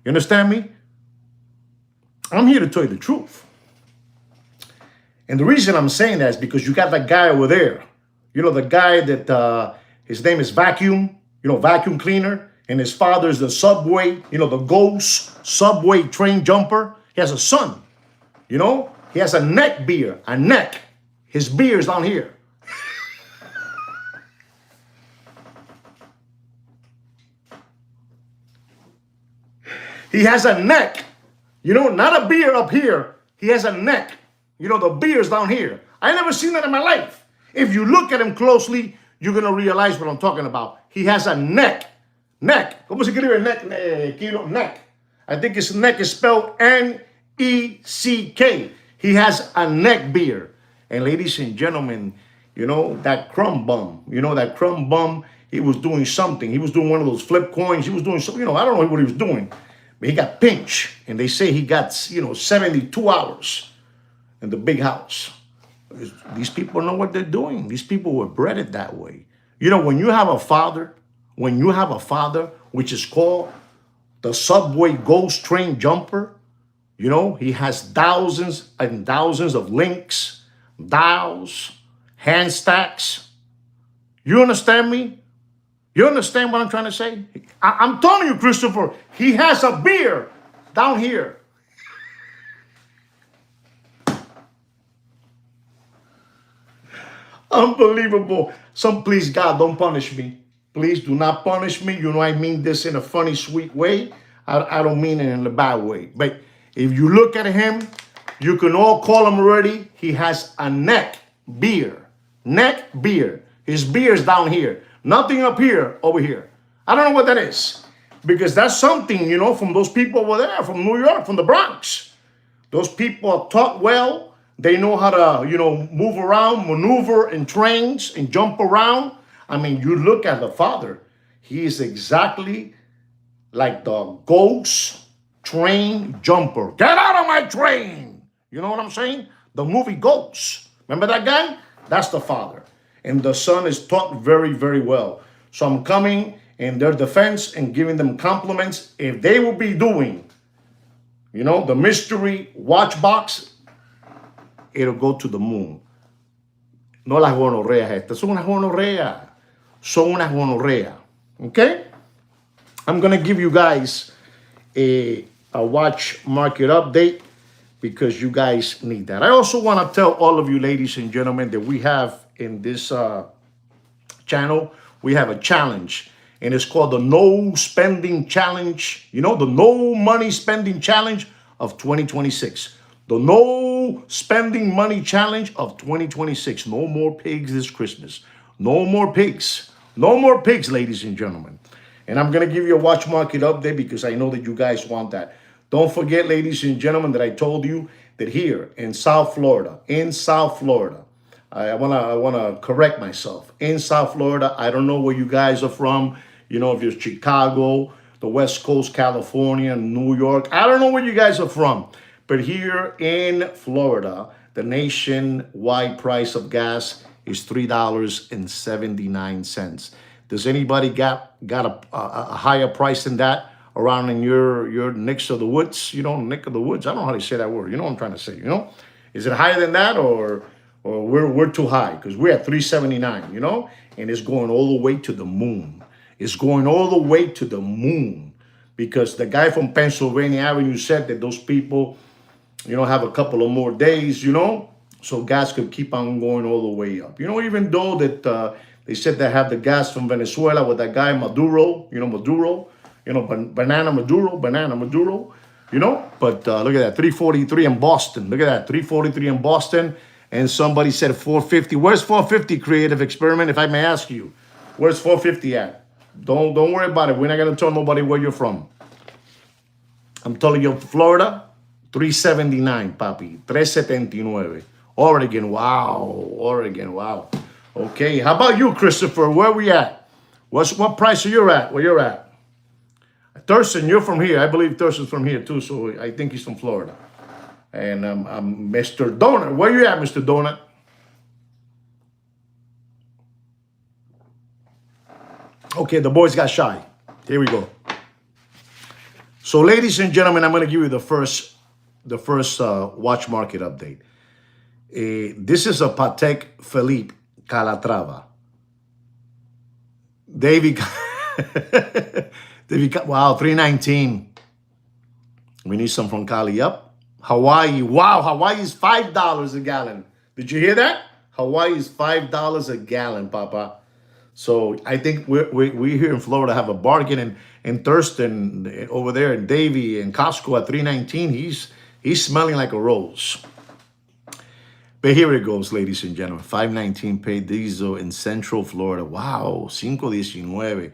[SPEAKER 1] You understand me? I'm here to tell you the truth. And the reason I'm saying that is because you got that guy over there. You know, the guy that his name is Vacuum, vacuum cleaner. And his father is the subway, the ghost subway train jumper. He has a son, He has a neck beard, a neck. His beard's down here. He has a neck, not a beard up here. He has a neck. The beard's down here. I never seen that in my life. If you look at him closely, you're going to realize what I'm talking about. He has a neck. Neck. ¿Cómo se escribe neck? Kilo? Neck. I think his neck is spelled N-E-C-K. He has a neck beard. And ladies and gentlemen, that crumb bum, he was doing something. He was doing one of those flip coins. He was doing something, I don't know what he was doing. But he got pinched. And they say he got, 72 hours in the big house. These people know what they're doing. These people were bred that way. When you have a father, which is called the subway ghost train jumper, he has thousands and thousands of links, dials, hand stacks. You understand me? You understand what I'm trying to say? I'm telling you, Christopher, he has a beard down here. Unbelievable. Please, God, don't punish me. Please do not punish me. I mean this in a funny, sweet way. I don't mean it in a bad way. But if you look at him, you can all call him already. He has a neck beard. Neck beard. His beard's down here. Nothing up here, over here. I don't know what that is. Because that's something, from those people over there, from New York, from the Bronx. Those people talk well. They know how to, move around, maneuver in trains and jump around. I mean, you look at the father, he is exactly like the ghost train jumper. Get out of my train! You know what I'm saying? The movie Ghost. Remember that guy? That's the father. And the son is taught very, very well. So I'm coming in their defense and giving them compliments. If they will be doing, the mystery watch box, it'll go to the moon. No las gonorreas estas. Son unas gonorreas. Okay? I'm going to give you guys a watch market update because you guys need that. I also want to tell all of you, ladies and gentlemen, that we have in this channel, we have a challenge. And it's called the No Spending Challenge. The No Money Spending Challenge of 2026. The No Spending Money Challenge of 2026. No more pigs this Christmas. No more pigs. No more pigs, ladies and gentlemen. And I'm going to give you a watch market update because I know that you guys want that. Don't forget, ladies and gentlemen, that I told you that here in South Florida, I want to correct myself. In South Florida, I don't know where you guys are from. If you're Chicago, the West Coast, California, New York. I don't know where you guys are from. But here in Florida, the nationwide price of gas is $3.79. Does anybody got a higher price than that around in your neck of the woods? Neck of the woods. I don't know how to say that word. You know what I'm trying to say, Is it higher than that or we're too high? Because we're at $3.79, and it's going all the way to the moon. It's going all the way to the moon because the guy from Pennsylvania Avenue said that those people, have a couple of more days, so gas could keep on going all the way up. Even though that they said they have the gas from Venezuela with that guy Maduro, Banana Maduro. you know. But look at that, 343 in Boston. Look at that, 343 in Boston. And somebody said 450. Where's 450, Creative Experiment, if I may ask you? Where's 450 at? Don't worry about it. We're not gonna tell nobody where you're from. I'm telling you, Florida, 379, papi. 379. Oregon, wow. Oregon, wow. Okay, how about you, Christopher? Where we at? What price are you at? Where you're at? Thurston, you're from here. I believe Thurston's from here too, so I think he's from Florida. And Mr. Donut. Where you at, Mr. Donut? Okay, the boys got shy. Here we go. So, ladies and gentlemen, I'm going to give you the first watch market update. This is a Patek Philippe Calatrava. David, wow, 319. We need some from Cali up. Hawaii, wow, Hawaii is $5 a gallon. Did you hear that? Hawaii is $5 a gallon, Papa. So I think we here in Florida have a bargain, and Thurston over there in Davie and Costco at 319. He's smelling like a rose. But here it goes, ladies and gentlemen. 519 paid diesel in Central Florida. Wow, 519.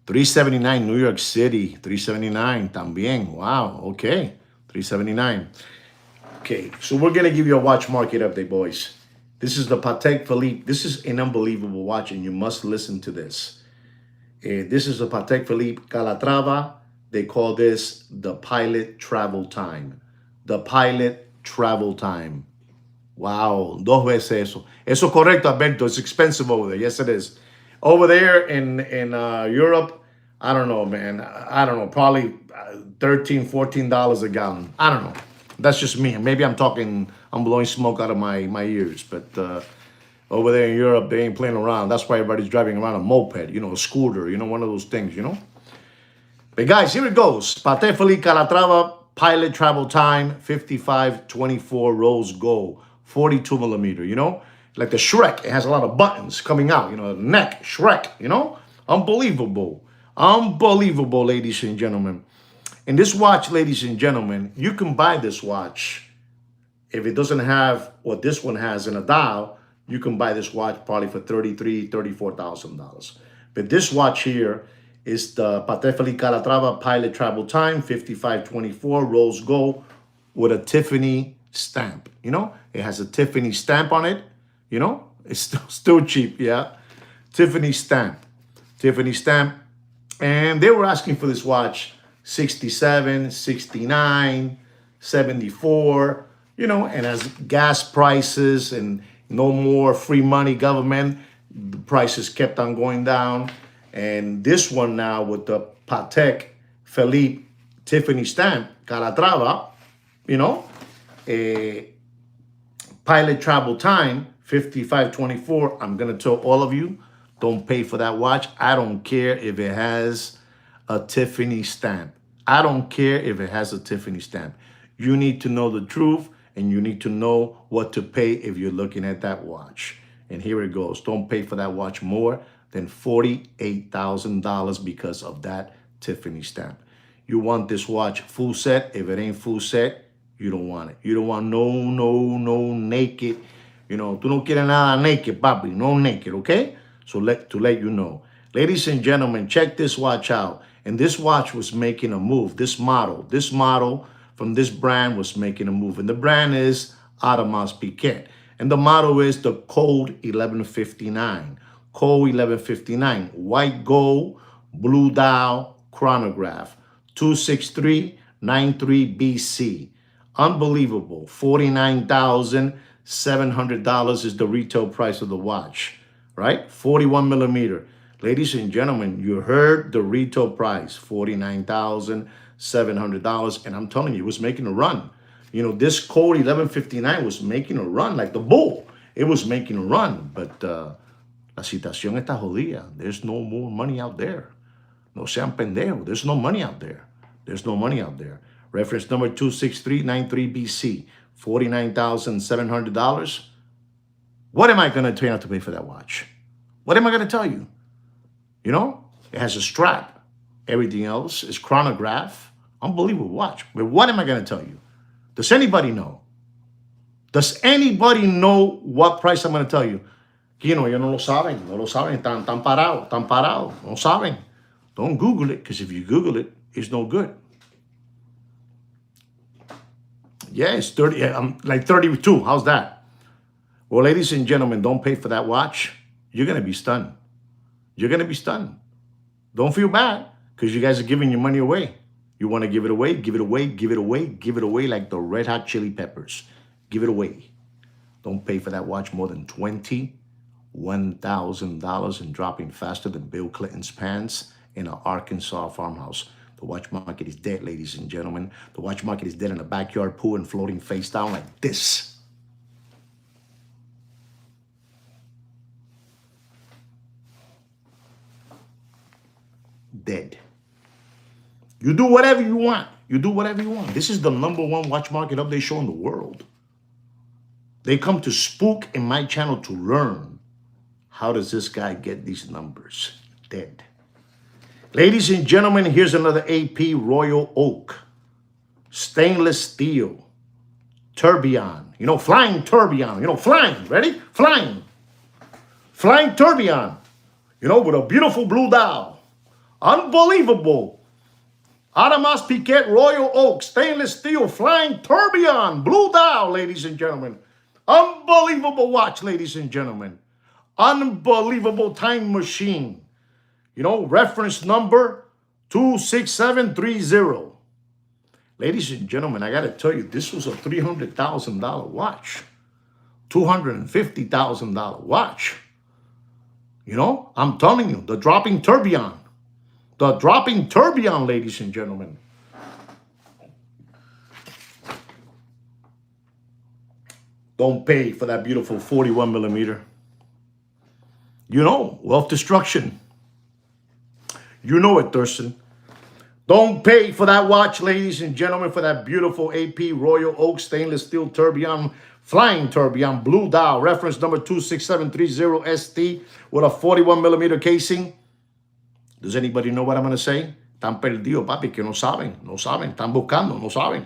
[SPEAKER 1] 379 New York City. 379 también. Wow, okay. 379. Okay, so we're gonna give you a watch market update, boys. This is the Patek Philippe. This is an unbelievable watch, and you must listen to this. This is the Patek Philippe Calatrava. They call this the Pilot Travel Time. The Pilot Travel Time. Wow, dos veces eso. Eso correcto, Alberto. It's expensive over there. Yes, it is. Over there in Europe, I don't know, man. I don't know, probably $13, $14 a gallon. I don't know. That's just me. Maybe I'm blowing smoke out of my ears. But over there in Europe, they ain't playing around. That's why everybody's driving around a moped, you know, a scooter, you know, one of those things, you know. But guys, here it goes. Patek Philippe Calatrava, Pilot Travel Time, 5524 rose gold, 42 millimeter, you know. Like the Shrek, it has a lot of buttons coming out, you know, neck, Shrek, you know. Unbelievable. Unbelievable, ladies and gentlemen. And this watch, ladies and gentlemen, you can buy this watch. If it doesn't have what this one has in a dial, you can buy this watch probably for $33,000, $34,000. But this watch here is the Patek Philippe Calatrava Pilot Travel Time, 5524 rose gold with a Tiffany stamp. You know, it has a Tiffany stamp on it. You know, it's still cheap, yeah. Tiffany stamp. Tiffany stamp. And they were asking for this watch 67, 69, 74, you know, and as gas prices and no more free money government, the prices kept on going down. And this one now with the Patek Philippe Tiffany stamp, Calatrava, you know, a Pilot Travel Time, 5524. I'm going to tell all of you, don't pay for that watch. I don't care if it has a Tiffany stamp. I don't care if it has a Tiffany stamp. You need to know the truth, and you need to know what to pay if you're looking at that watch. And here it goes. Don't pay for that watch more than $48,000 because of that Tiffany stamp. You want this watch full set. If it ain't full set, you don't want it. You don't want no naked. You know, tú no quieres nada naked, papi. No naked, okay? So to let you know. Ladies and gentlemen, check this watch out. And this watch was making a move. This model from this brand was making a move. And the brand is Audemars Piguet. And the model is the Code 1159. Code 1159. White gold, blue dial, chronograph. 26393 BC. Unbelievable. $49,700 is the retail price of the watch. Right? 41 millimeter. Ladies and gentlemen, you heard the retail price, $49,700. And I'm telling you, it was making a run. You know, this Code 1159 was making a run like the bull. It was making a run. But la situación está jodida. There's no more money out there. No sean pendejo. There's no money out there. There's no money out there. Reference number 26393 BC, $49,700. What am I going to tell you not to pay for that watch? What am I going to tell you? You know, it has a strap. Everything else is chronograph, Unbelievable watch. But what am I going to tell you? Does anybody know? Does anybody know what price I'm going to tell you? Kino, ellos no lo saben. No lo saben. Tan parado. Tan parado. No saben. Don't Google it, because if you Google it, it's no good. Yeah, it's 30. Like 32. How's that? Well, ladies and gentlemen, don't pay for that watch. You're going to be stunned. You're going to be stunned. Don't feel bad, because you guys are giving your money away. You want to give it away, give it away, give it away, give it away like the Red Hot Chili Peppers. Give it away. Don't pay for that watch more than $21,000 and dropping faster than Bill Clinton's pants in an Arkansas farmhouse. The watch market is dead, ladies and gentlemen. The watch market is dead in a backyard pool and floating face down like this. Dead. You do whatever you want. You do whatever you want. This is the #1 watch market update show in the world. They come to spook in my channel to learn, how does this guy get these numbers? Dead. Ladies and gentlemen, here's another AP Royal Oak. Stainless steel. Tourbillon. You know, flying tourbillon. You know, flying. Ready? Flying. Flying tourbillon. You know, with a beautiful blue dial. Unbelievable. Audemars Piguet Royal Oak. Stainless steel. Flying tourbillon. Blue dial, ladies and gentlemen. Unbelievable watch, ladies and gentlemen. Unbelievable time machine. You know, reference number 26730. Ladies and gentlemen, I got to tell you, this was a $300,000 watch. $250,000 watch. You know, I'm telling you, the dropping tourbillon. The dropping tourbillon, ladies and gentlemen. Don't pay for that beautiful 41 millimeter. You know, wealth destruction. You know it, Thurston. Don't pay for that watch, ladies and gentlemen, for that beautiful AP Royal Oak stainless steel tourbillon, flying tourbillon, blue dial, reference number 26730 ST with a 41 millimeter casing. Does anybody know what I'm going to say? Están perdidos, papi, que no saben. No saben. Están buscando, no saben.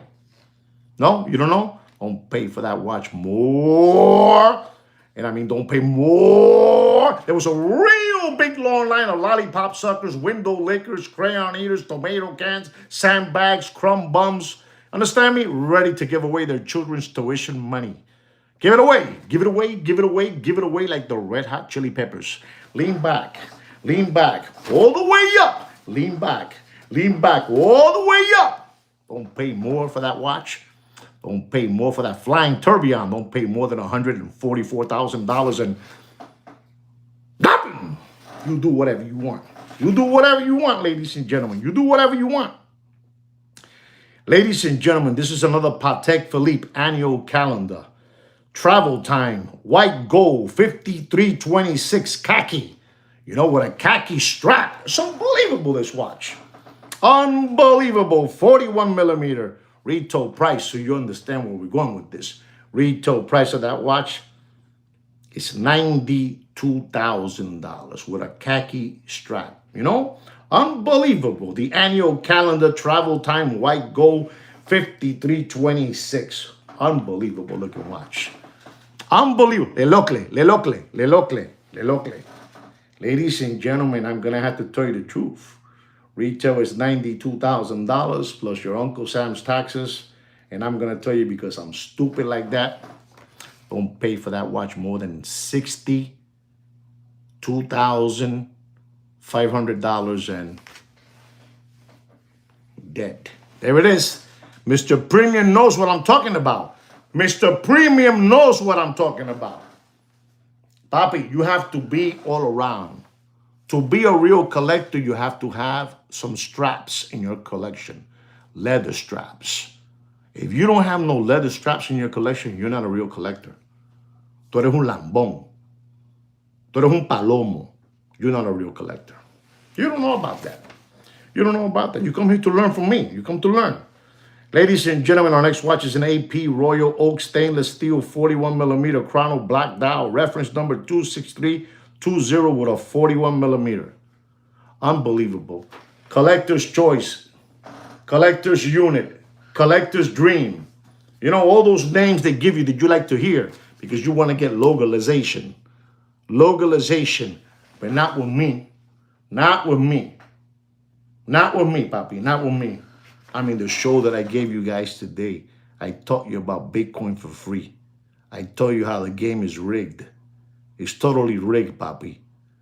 [SPEAKER 1] No? You don't know? Don't pay for that watch more. And I mean, don't pay more. There was a real big long line of lollipop suckers, window lickers, crayon eaters, tomato cans, sandbags, crumb bums. Understand me? Ready to give away their children's tuition money. Give it away. Give it away. Give it away. Give it away like the Red Hot Chili Peppers. Lean back. Lean back. All the way up. Lean back. Lean back. All the way up. Don't pay more for that watch. Don't pay more for that flying tourbillon. Don't pay more than $144,000 and nothing. You do whatever you want. You do whatever you want, ladies and gentlemen. You do whatever you want. Ladies and gentlemen, this is another Patek Philippe annual calendar. Travel time, white gold, 5326 khaki. You know, with a khaki strap. It's unbelievable, this watch. Unbelievable, 41 millimeter. Retail price, so you understand where we're going with this. Retail price of that watch is $92,000 with a khaki strap. You know, unbelievable. The annual calendar, travel time, white gold, 5326. Unbelievable looking watch. Unbelievable. Le locle. Ladies and gentlemen, I'm gonna have to tell you the truth. Retail is $92,000 plus your Uncle Sam's taxes. And I'm going to tell you, because I'm stupid like that, don't pay for that watch more than $62,500 and dead. There it is. Mr. Premium knows what I'm talking about. Mr. Premium knows what I'm talking about. Papi, you have to be all around. To be a real collector, you have to have some straps in your collection. Leather straps. If you don't have no leather straps in your collection, you're not a real collector. Tú eres un lambón. Tú eres un palomo. You're not a real collector. You don't know about that. You don't know about that. You come here to learn from me. You come to learn. Ladies and gentlemen, our next watch is an AP Royal Oak stainless steel 41 millimeter chrono black dial. Reference number 26320 with a 41 millimeter. Unbelievable. Collector's choice. collector's unit, collector's dream. You know, all those names they give you that you like to hear because you want to get localization. Localization, but not with me. Not with me. Not with me, papi. Not with me. I mean, the show that I gave you guys today, I taught you about Bitcoin for free. I taught you how the game is rigged. It's totally rigged, papi.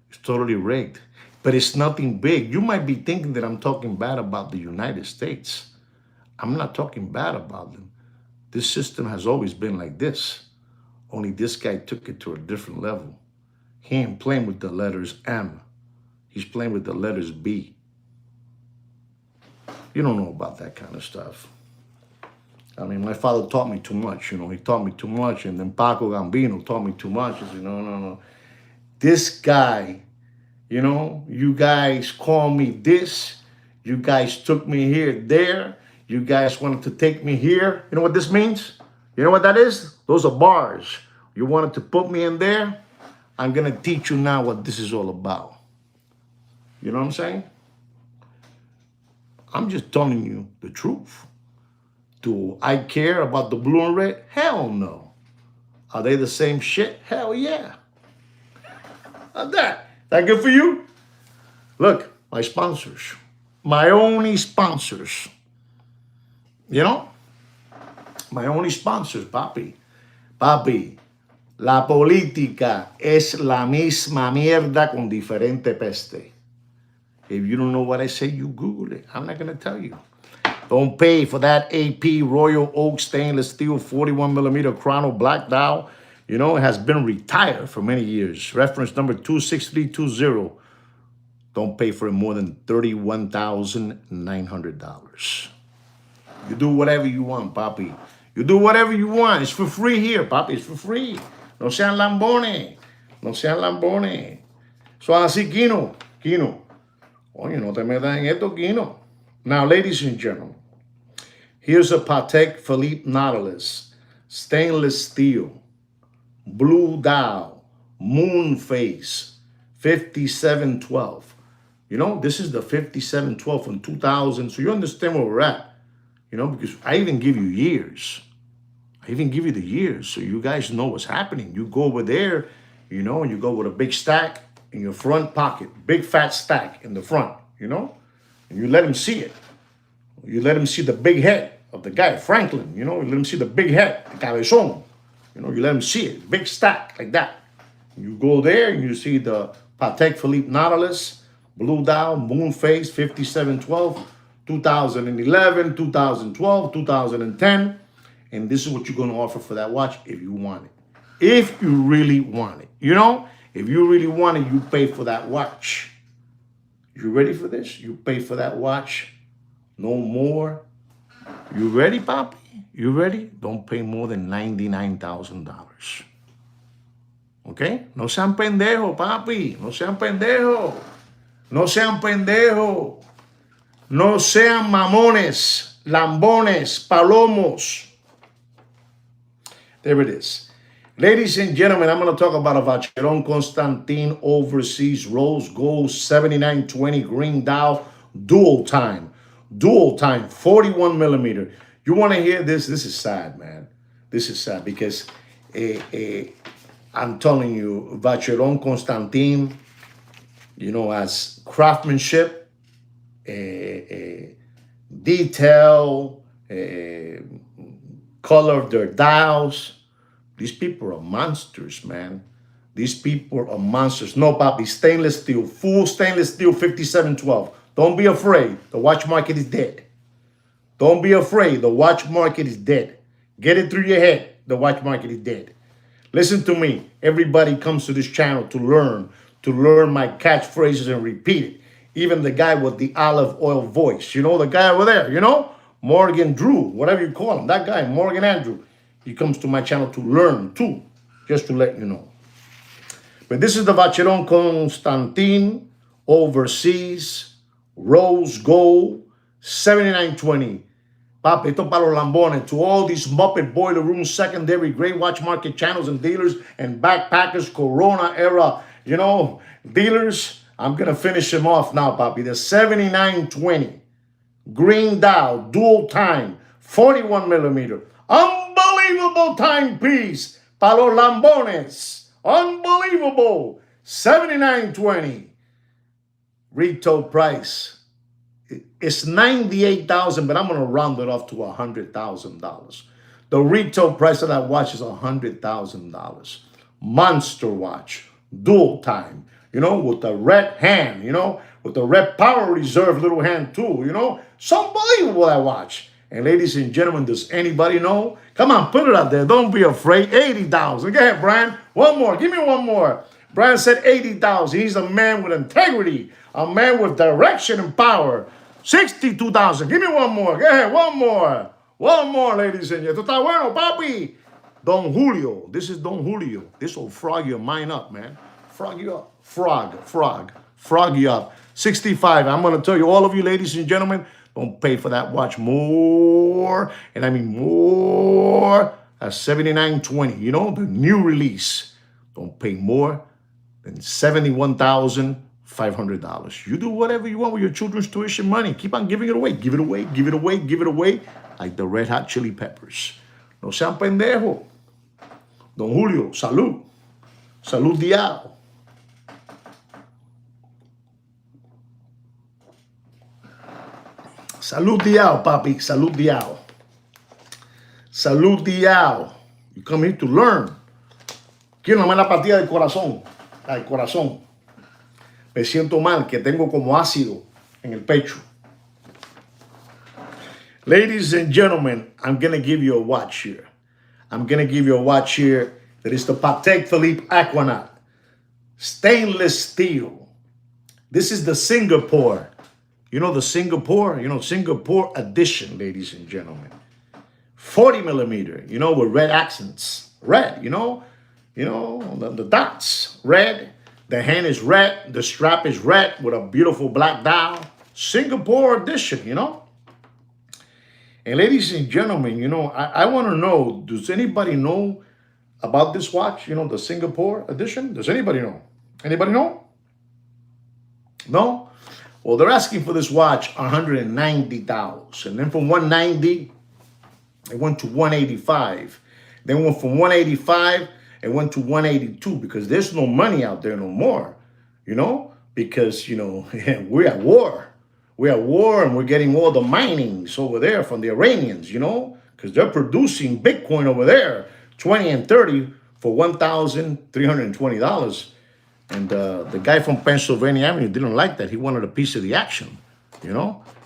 [SPEAKER 1] It's totally rigged. But it's nothing big. You might be thinking that I'm talking bad about the United States. I'm not talking bad about them. This system has always been like this. Only this guy took it to a different level. He ain't playing with the letters M. He's playing with the letters B. You don't know about that kind of stuff. I mean, my father taught me too much, you know. He taught me too much, and then Paco Gambino taught me too much. I said, no. This guy, you know, you guys call me this. You guys took me here, there. You guys wanted to take me here. You know what this means? You know what that is? Those are bars. You wanted to put me in there. I'm going to teach you now what this is all about. You know what I'm saying? I'm just telling you the truth. Do I care about the blue and red? Hell no. Are they the same shit? Hell yeah. How's that? That good for you? Look, my sponsors. My only sponsors. You know? My only sponsors, papi. Papi, la política es la misma mierda con diferente peste. If you don't know what I say, you Google it. I'm not going to tell you. Don't pay for that AP Royal Oak stainless steel 41 millimeter chrono black dial. You know, it has been retired for many years. Reference number 26320. Don't pay for it more than $31,900. You do whatever you want, papi. You do whatever you want. It's for free here, papi. It's for free. No sean lambones. No sean lambones. So así, Kino. Oye, no te metas en esto, Kino. Now, ladies and gentlemen, here's a Patek Philippe Nautilus, stainless steel, blue dial, moon phase, 5712. You know, this is the 5712 from 2000. So you understand where we're at. You know, because I even give you years. I even give you the years so you guys know what's happening. You go over there, you know, and you go with a big stack in your front pocket, big fat stack in the front, you know, and you let him see it. You let him see the big head of the guy, Franklin, you know, you let him see the big head, the cabezón, you know, you let him see it, big stack like that. You go there and you see the Patek Philippe Nautilus, blue dial, moon phase, 5712, 2011, 2012, 2010. And this is what you're going to offer for that watch if you want it. If you really want it. You know, if you really want it, you pay for that watch. You ready for this? You pay for that watch. No more. You ready, papi? You ready? Don't pay more than $99,000. Okay? No sean pendejo, papi. No sean pendejo. No sean pendejo. No sean mamones, lambones, palomos. There it is. Ladies and gentlemen, I'm going to talk about a Vacheron Constantin Overseas Rose Gold 7920 green dial dual time, 41 millimeter. You want to hear this? This is sad, man. This is sad because I'm telling you, Vacheron Constantin, you know, as craftsmanship, detail, color of their dials. These people are monsters, man. These people are monsters. No, papi, stainless steel, full stainless steel 5712. Don't be afraid. The watch market is dead. Don't be afraid. The watch market is dead. Get it through your head. The watch market is dead. Listen to me. Everybody comes to this channel to learn my catchphrases and repeat it. Even the guy with the olive oil voice. You know, the guy over there, you know? Morgan Drew, whatever you call him. That guy, Morgan Andrew. He comes to my channel to learn too. Just to let you know. But this is the Vacheron Constantin Overseas Rose Gold 7920. Papi, esto para los lambones. To all these Muppet Boiler Room secondary gray watch market channels and dealers and backpackers, Corona era, you know, dealers. I'm going to finish them off now, papi. The 7920. green dial, dual time, 41 millimeter. Unbelievable timepiece para los lambones. Unbelievable. 79.20. Retail price. It's 98,000, but I'm gonna round it off to $100,000. The retail price of that watch is $100,000. Monster watch, dual time, with the red hand, with the red power reserve little hand too, It's unbelievable, that watch. And ladies and gentlemen, does anybody know? Come on, put it out there. Don't be afraid. 80,000. Go ahead, Brian. One more. Give me one more. Brian said 80,000. He's a man with integrity, a man with direction and power. 62,000. Give me one more. Go ahead, one more. One more, ladies and gentlemen. Esto está bueno, papi. Don Julio. This is Don Julio. This will frog your mind up, man. Frog you up. Frog you up. 65. I'm going to tell you, all of you, ladies and gentlemen, don't pay for that watch more. And I mean more. At $79.20. The new release. Don't pay more than $71,500. You do whatever you want with your children's tuition money. Keep on giving it away. Give it away. Give it away. Give it away. Like the Red Hot Chili Peppers. No sean pendejo. Don Julio, salud. Salud diao. Salud diao, papi. Salud diao. Salud diao. You come here to learn. Quiero nomás la partida del corazón. Del corazón. Me siento mal, que tengo como ácido en el pecho. Ladies and gentlemen, I'm going to give you a watch here. I'm going to give you a watch here that is the Patek Philippe Aquanaut. Stainless steel. This is the Singapore. The Singapore? Singapore edition, ladies and gentlemen. 40 millimeter, with red accents. Red, the dots. Red. The hand is red. The strap is red with a beautiful black dial. Singapore edition, And ladies and gentlemen, I want to know, does anybody know about this watch? The Singapore edition? Does anybody know? Anybody know? No? Well, they're asking for this watch $190,000. And then from 190, it went to 185. Then went from 185, it went to 182 because there's no money out there no more, because, we're at war. We're at war and we're getting all the minings over there from the Iranians, because they're producing Bitcoin over there, 20 and 30 for $1,320. And the guy from Pennsylvania Avenue didn't like that. He wanted a piece of the action,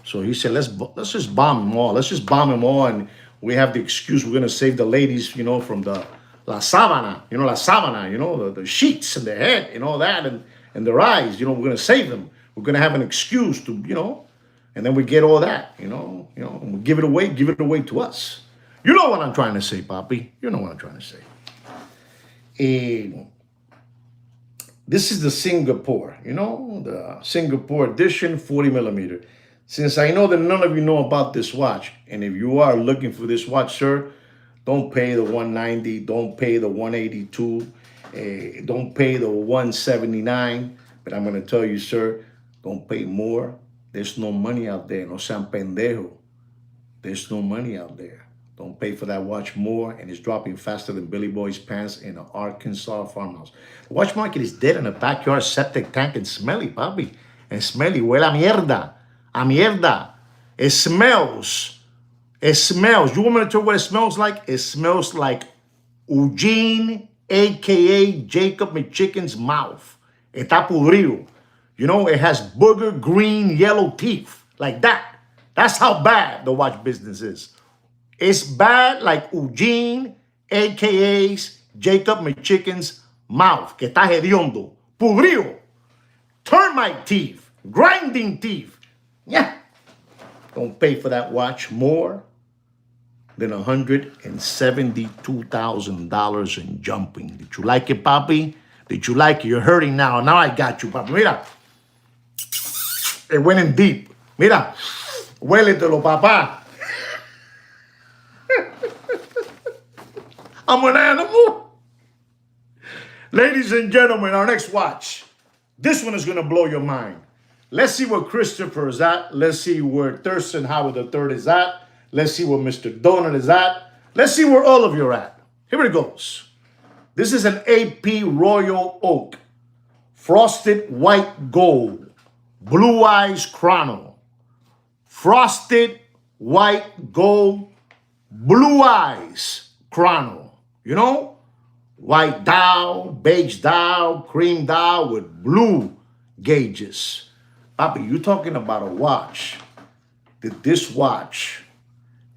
[SPEAKER 1] So he said, let's just bomb them all. Let's just bomb them all. And we have the excuse we're going to save the ladies, from the La Sabana, La Sabana, the sheets and the head and all that and their eyes, we're going to save them. We're going to have an excuse to, and then we get all that, and we give it away to us. You know what I'm trying to say, Papi. You know what I'm trying to say. This is the Singapore, the Singapore edition, 40 millimeter. Since I know that none of you know about this watch, and if you are looking for this watch, sir, don't pay the 190, don't pay the 182, don't pay the 179. But I'm going to tell you, sir, don't pay more. There's no money out there. No sean pendejo. There's no money out there. Don't pay for that watch more, and it's dropping faster than Billy Boy's pants in an Arkansas farmhouse. The watch market is dead in a backyard septic tank and smelly, papi. And smelly. Huele a mierda. A mierda. It smells. It smells. You want me to tell you what it smells like? It smells like Eugene, a.k.a. Jacob McChicken's mouth. Está pudrido. It has booger, green, yellow teeth. Like that. That's how bad the watch business is. It's bad like Eugene, a.k.a. Jacob McChicken's mouth. Que está hediondo. Pudrido. Termite teeth. Grinding teeth. Yeah. Don't pay for that watch more than $172,000 and jumping. Did you like it, papi? Did you like it? You're hurting now. Now I got you, papi. Mira. It went in deep. Mira. Huéletelo, papá. I'm an animal. Ladies and gentlemen, our next watch. This one is going to blow your mind. Let's see where Christopher is at. Let's see where Thurston Howard III is at. Let's see where Mr. Donut is at. Let's see where all of you are at. Here it goes. This is an AP Royal Oak. Frosted white gold. Blue Eyes Chrono. Frosted white gold. Blue Eyes Chrono. You know? White dial, beige dial, cream dial with blue gauges. Papi, you're talking about a watch. This watch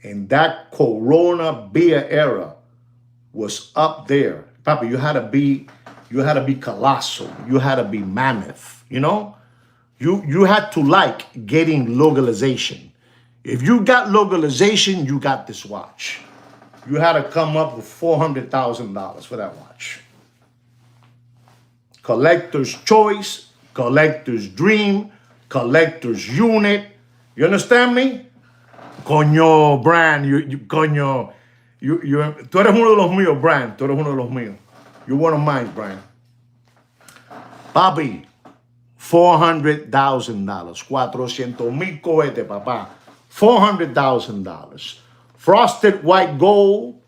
[SPEAKER 1] in that Corona beer era was up there. Papi, you had to be colossal. You had to be mammoth, you know? You had to like getting localization. If you got localization, you got this watch. You had to come up with $400,000 for that watch. Collector's choice, collector's dream, collector's unit. You understand me? Coño, Brand, coño, tú eres uno de los míos, Brand. Tú eres uno de los míos. You're one of mine, Brand. Papi, $400,000. 400,000 cohetes, papá. $400,000. Frosted white gold,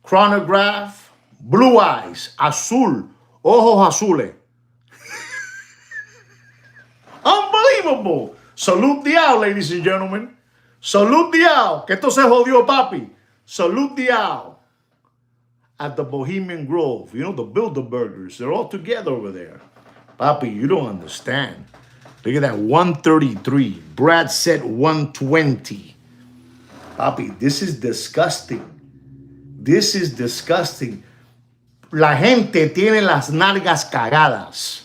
[SPEAKER 1] chronograph, blue eyes, azul, ojos azules. Unbelievable. Salute Diao, ladies and gentlemen. Salute Diao. Que esto se jodió, papi. Salute Diao. At the Bohemian Grove. You know, the Bilderbergers. They're all together over there. Papi, you don't understand. Look at that, 133. Brad said 120. Papi, this is disgusting. This is disgusting. La gente tiene las nalgas cagadas.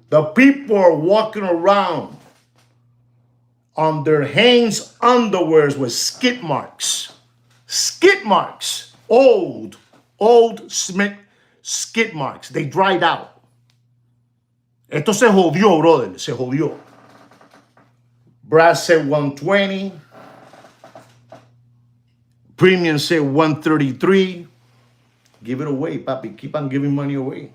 [SPEAKER 1] The people are walking around on their Hanes underwears with skid marks. Skid marks. Old Smith skid marks. They dried out. Esto se jodió, brother. Se jodió. Brad said 120. Premium said 133. Give it away, papi. Keep on giving money away.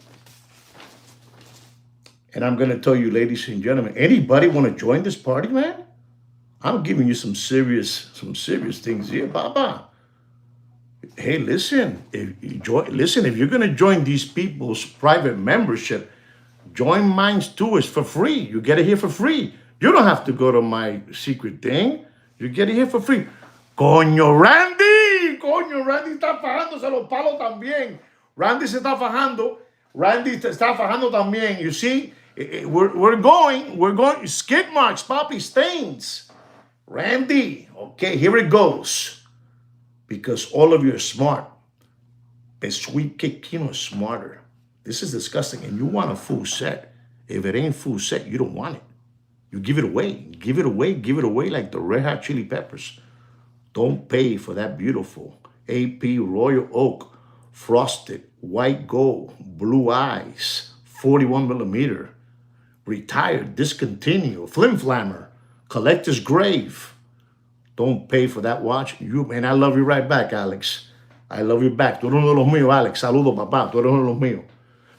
[SPEAKER 1] And I'm going to tell you, ladies and gentlemen, anybody want to join this party, man? I'm giving you some serious things here, Baba. Hey, listen, if you're going to join these people's private membership, join mine too. It's for free. You get it here for free. You don't have to go to my secret thing. You get it here for free. Coño, Randy. Coño, Randy está fajándose los palos también. Randy se está fajando. Randy está fajando también. You see, we're going. Skid marks, papi, stains. Randy. Okay, here it goes. Because all of you are smart. The Sweet Kick Kino is smarter. This is disgusting. And you want a full set. If it ain't full set, you don't want it. You give it away. Give it away. Give it away like the Red Hot Chili Peppers. Don't pay for that beautiful AP Royal Oak, frosted, white gold, blue eyes, 41 millimeter, retired, discontinued, flim flammer, collector's grave. Don't pay for that watch. And I love you right back, Alex. I love you back. Tú eres uno de los míos, Alex. Saludo, papá. Tú eres uno de los míos.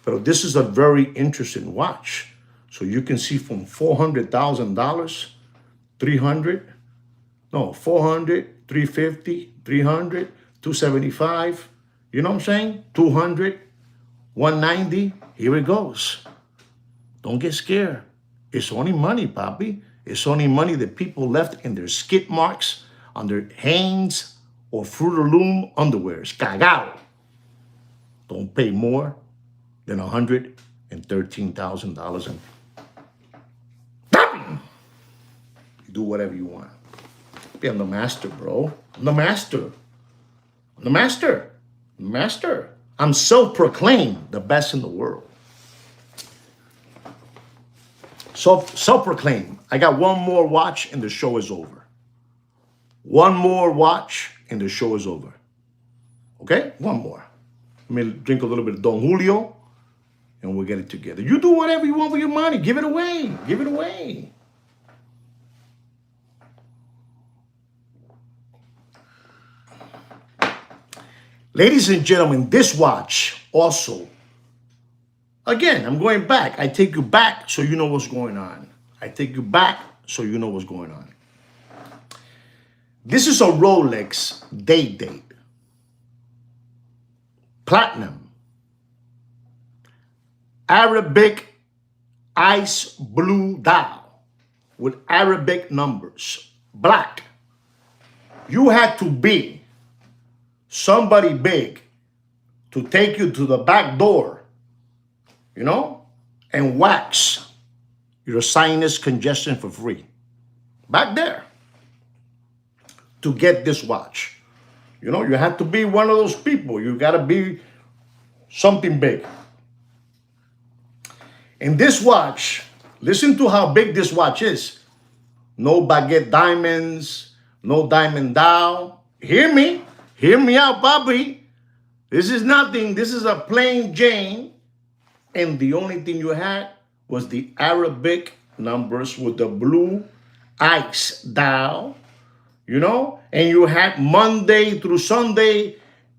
[SPEAKER 1] But this is a very interesting watch. So you can see from $400,000, 300, no, 400, 350, 300, 275. You know what I'm saying? 200, 190. Here it goes. Don't get scared. It's only money, papi. It's only money that people left in their skid marks on their Hanes or Fruit of Loom underwears. Cagao. Don't pay more than $113,000. And do whatever you want. I'm the master, bro. I'm the master. I'm the master. Master. I'm self-proclaimed the best in the world. Self-proclaimed. I got one more watch and the show is over. One more watch and the show is over. Okay? One more. Let me drink a little bit of Don Julio and we'll get it together. You do whatever you want with your money. Give it away. Give it away. Ladies and gentlemen, this watch also, again, I'm going back. I take you back so you know what's going on. I take you back so you know what's going on. This is a Rolex date. Platinum. Arabic ice blue dial with Arabic numbers. Black. You had to be somebody big to take you to the back door, you know, and wax your sinus congestion for free. Back there. To get this watch. You know, you have to be one of those people. You got to be something big. And this watch, listen to how big this watch is. No baguette diamonds, no diamond dial. Hear me out, Bobby. This is nothing. This is a plain Jane. And the only thing you had was the Arabic numbers with the blue ice dial, you know, and you had Monday through Sunday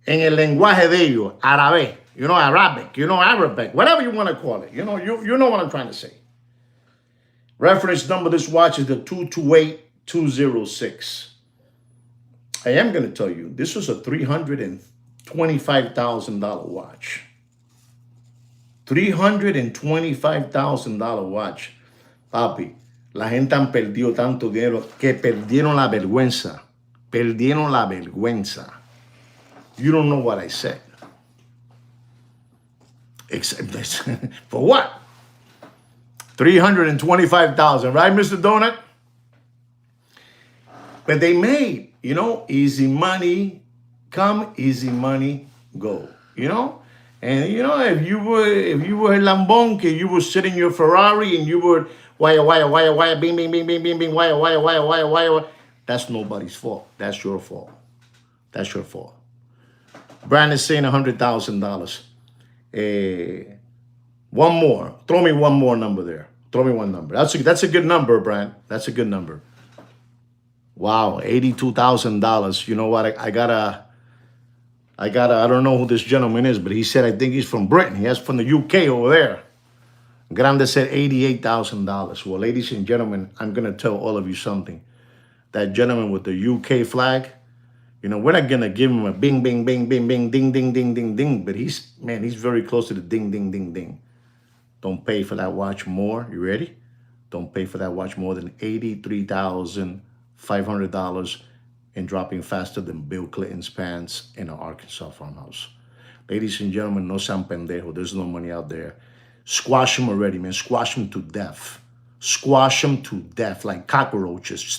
[SPEAKER 1] en el lenguaje de ellos, árabe, you know, Arabic, you know, Arabic, whatever you want to call it. You know what I'm trying to say. Reference number of this watch is the 228206. I am going to tell you, this was a $325,000 watch. $325,000 watch. Papi, la gente han perdido tanto dinero que perdieron la vergüenza. Perdieron la vergüenza. You don't know what I said. Except this. For what? $325,000, right, Mr. Donut? But they made, you know, easy money come, easy money go, you know? And, you know, if you were a Lambón, you would sit in your Ferrari and you would wire, bing, bing, bing, bing, bing, bing, wire. That's nobody's fault. That's your fault. That's your fault. Brandon's saying $100,000. One more. Throw me one more number there. Throw me one number. That's a good number, Brand. That's a good number. Wow, $82,000. You know what? I don't know who this gentleman is, but he said, I think he's from Britain. He's from the UK over there. Grande said $88,000. Well, ladies and gentlemen, I'm going to tell all of you something. That gentleman with the UK flag, you know, we're not going to give him a bing, bing, bing, bing, bing, ding, ding, ding, ding, ding. But he's very close to the ding, ding, ding, ding. Don't pay for that watch more. You ready? Don't pay for that watch more than $83,500 and dropping faster than Bill Clinton's pants in an Arkansas farmhouse. Ladies and gentlemen, no sean pendejo. There's no money out there. Squash them already, man. Squash them to death. Squash them to death like cockroaches.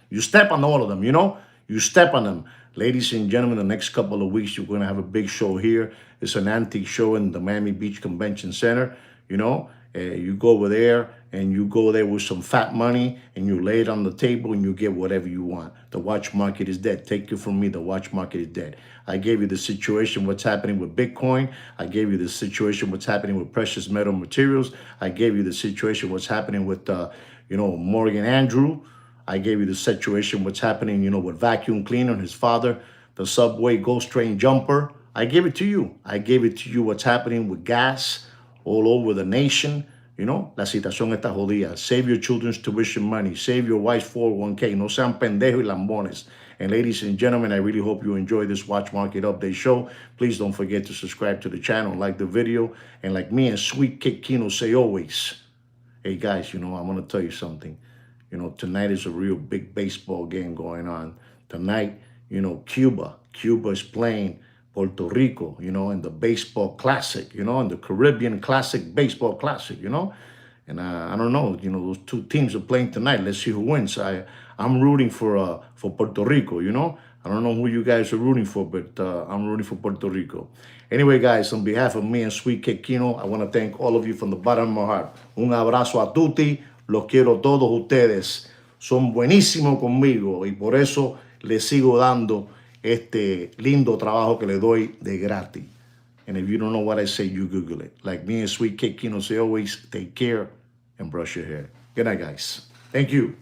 [SPEAKER 1] You step on all of them, you know? You step on them. Ladies and gentlemen, the next couple of weeks, you're going to have a big show here. It's an antique show in the Miami Beach Convention Center, you know? You go over there and you go there with some fat money and you lay it on the table and you get whatever you want. The watch market is dead. Take it from me, the watch market is dead. I gave you the situation, what's happening with Bitcoin. I gave you the situation, what's happening with precious metal materials. I gave you the situation, what's happening with, Morgan Andrew. I gave you the situation, what's happening, you know, with vacuum cleaner and his father, the subway ghost train jumper. I gave it to you. I gave it to you what's happening with gas all over the nation. You know, la situación está jodida. Save your children's tuition money. Save your wife's 401k. No sean pendejos y lambones. And ladies and gentlemen, I really hope you enjoy this Watch Market Update show. Please don't forget to subscribe to the channel, like the video. And like me and Sweet Kid Kino say always, hey guys, you know, I'm going to tell you something. You know, tonight is a real big baseball game going on. Tonight, you know, Cuba is playing Puerto Rico, you know, in the baseball classic, you know, in the Caribbean classic, baseball classic, you know. And I don't know, you know, those two teams are playing tonight. Let's see who wins. I'm rooting for Puerto Rico, you know. I don't know who you guys are rooting for, but I'm rooting for Puerto Rico. Anyway, guys, on behalf of me and Sweet Kid Kino, I want to thank all of you from the bottom of my heart. Un abrazo a tutti. Los quiero todos ustedes. Son buenísimos conmigo y por eso les sigo dando este lindo trabajo que le doy de gratis. And if you don't know what I say, you Google it. Like me and Sweet Kid Kino say always, take care and brush your hair. Good night, guys. Thank you.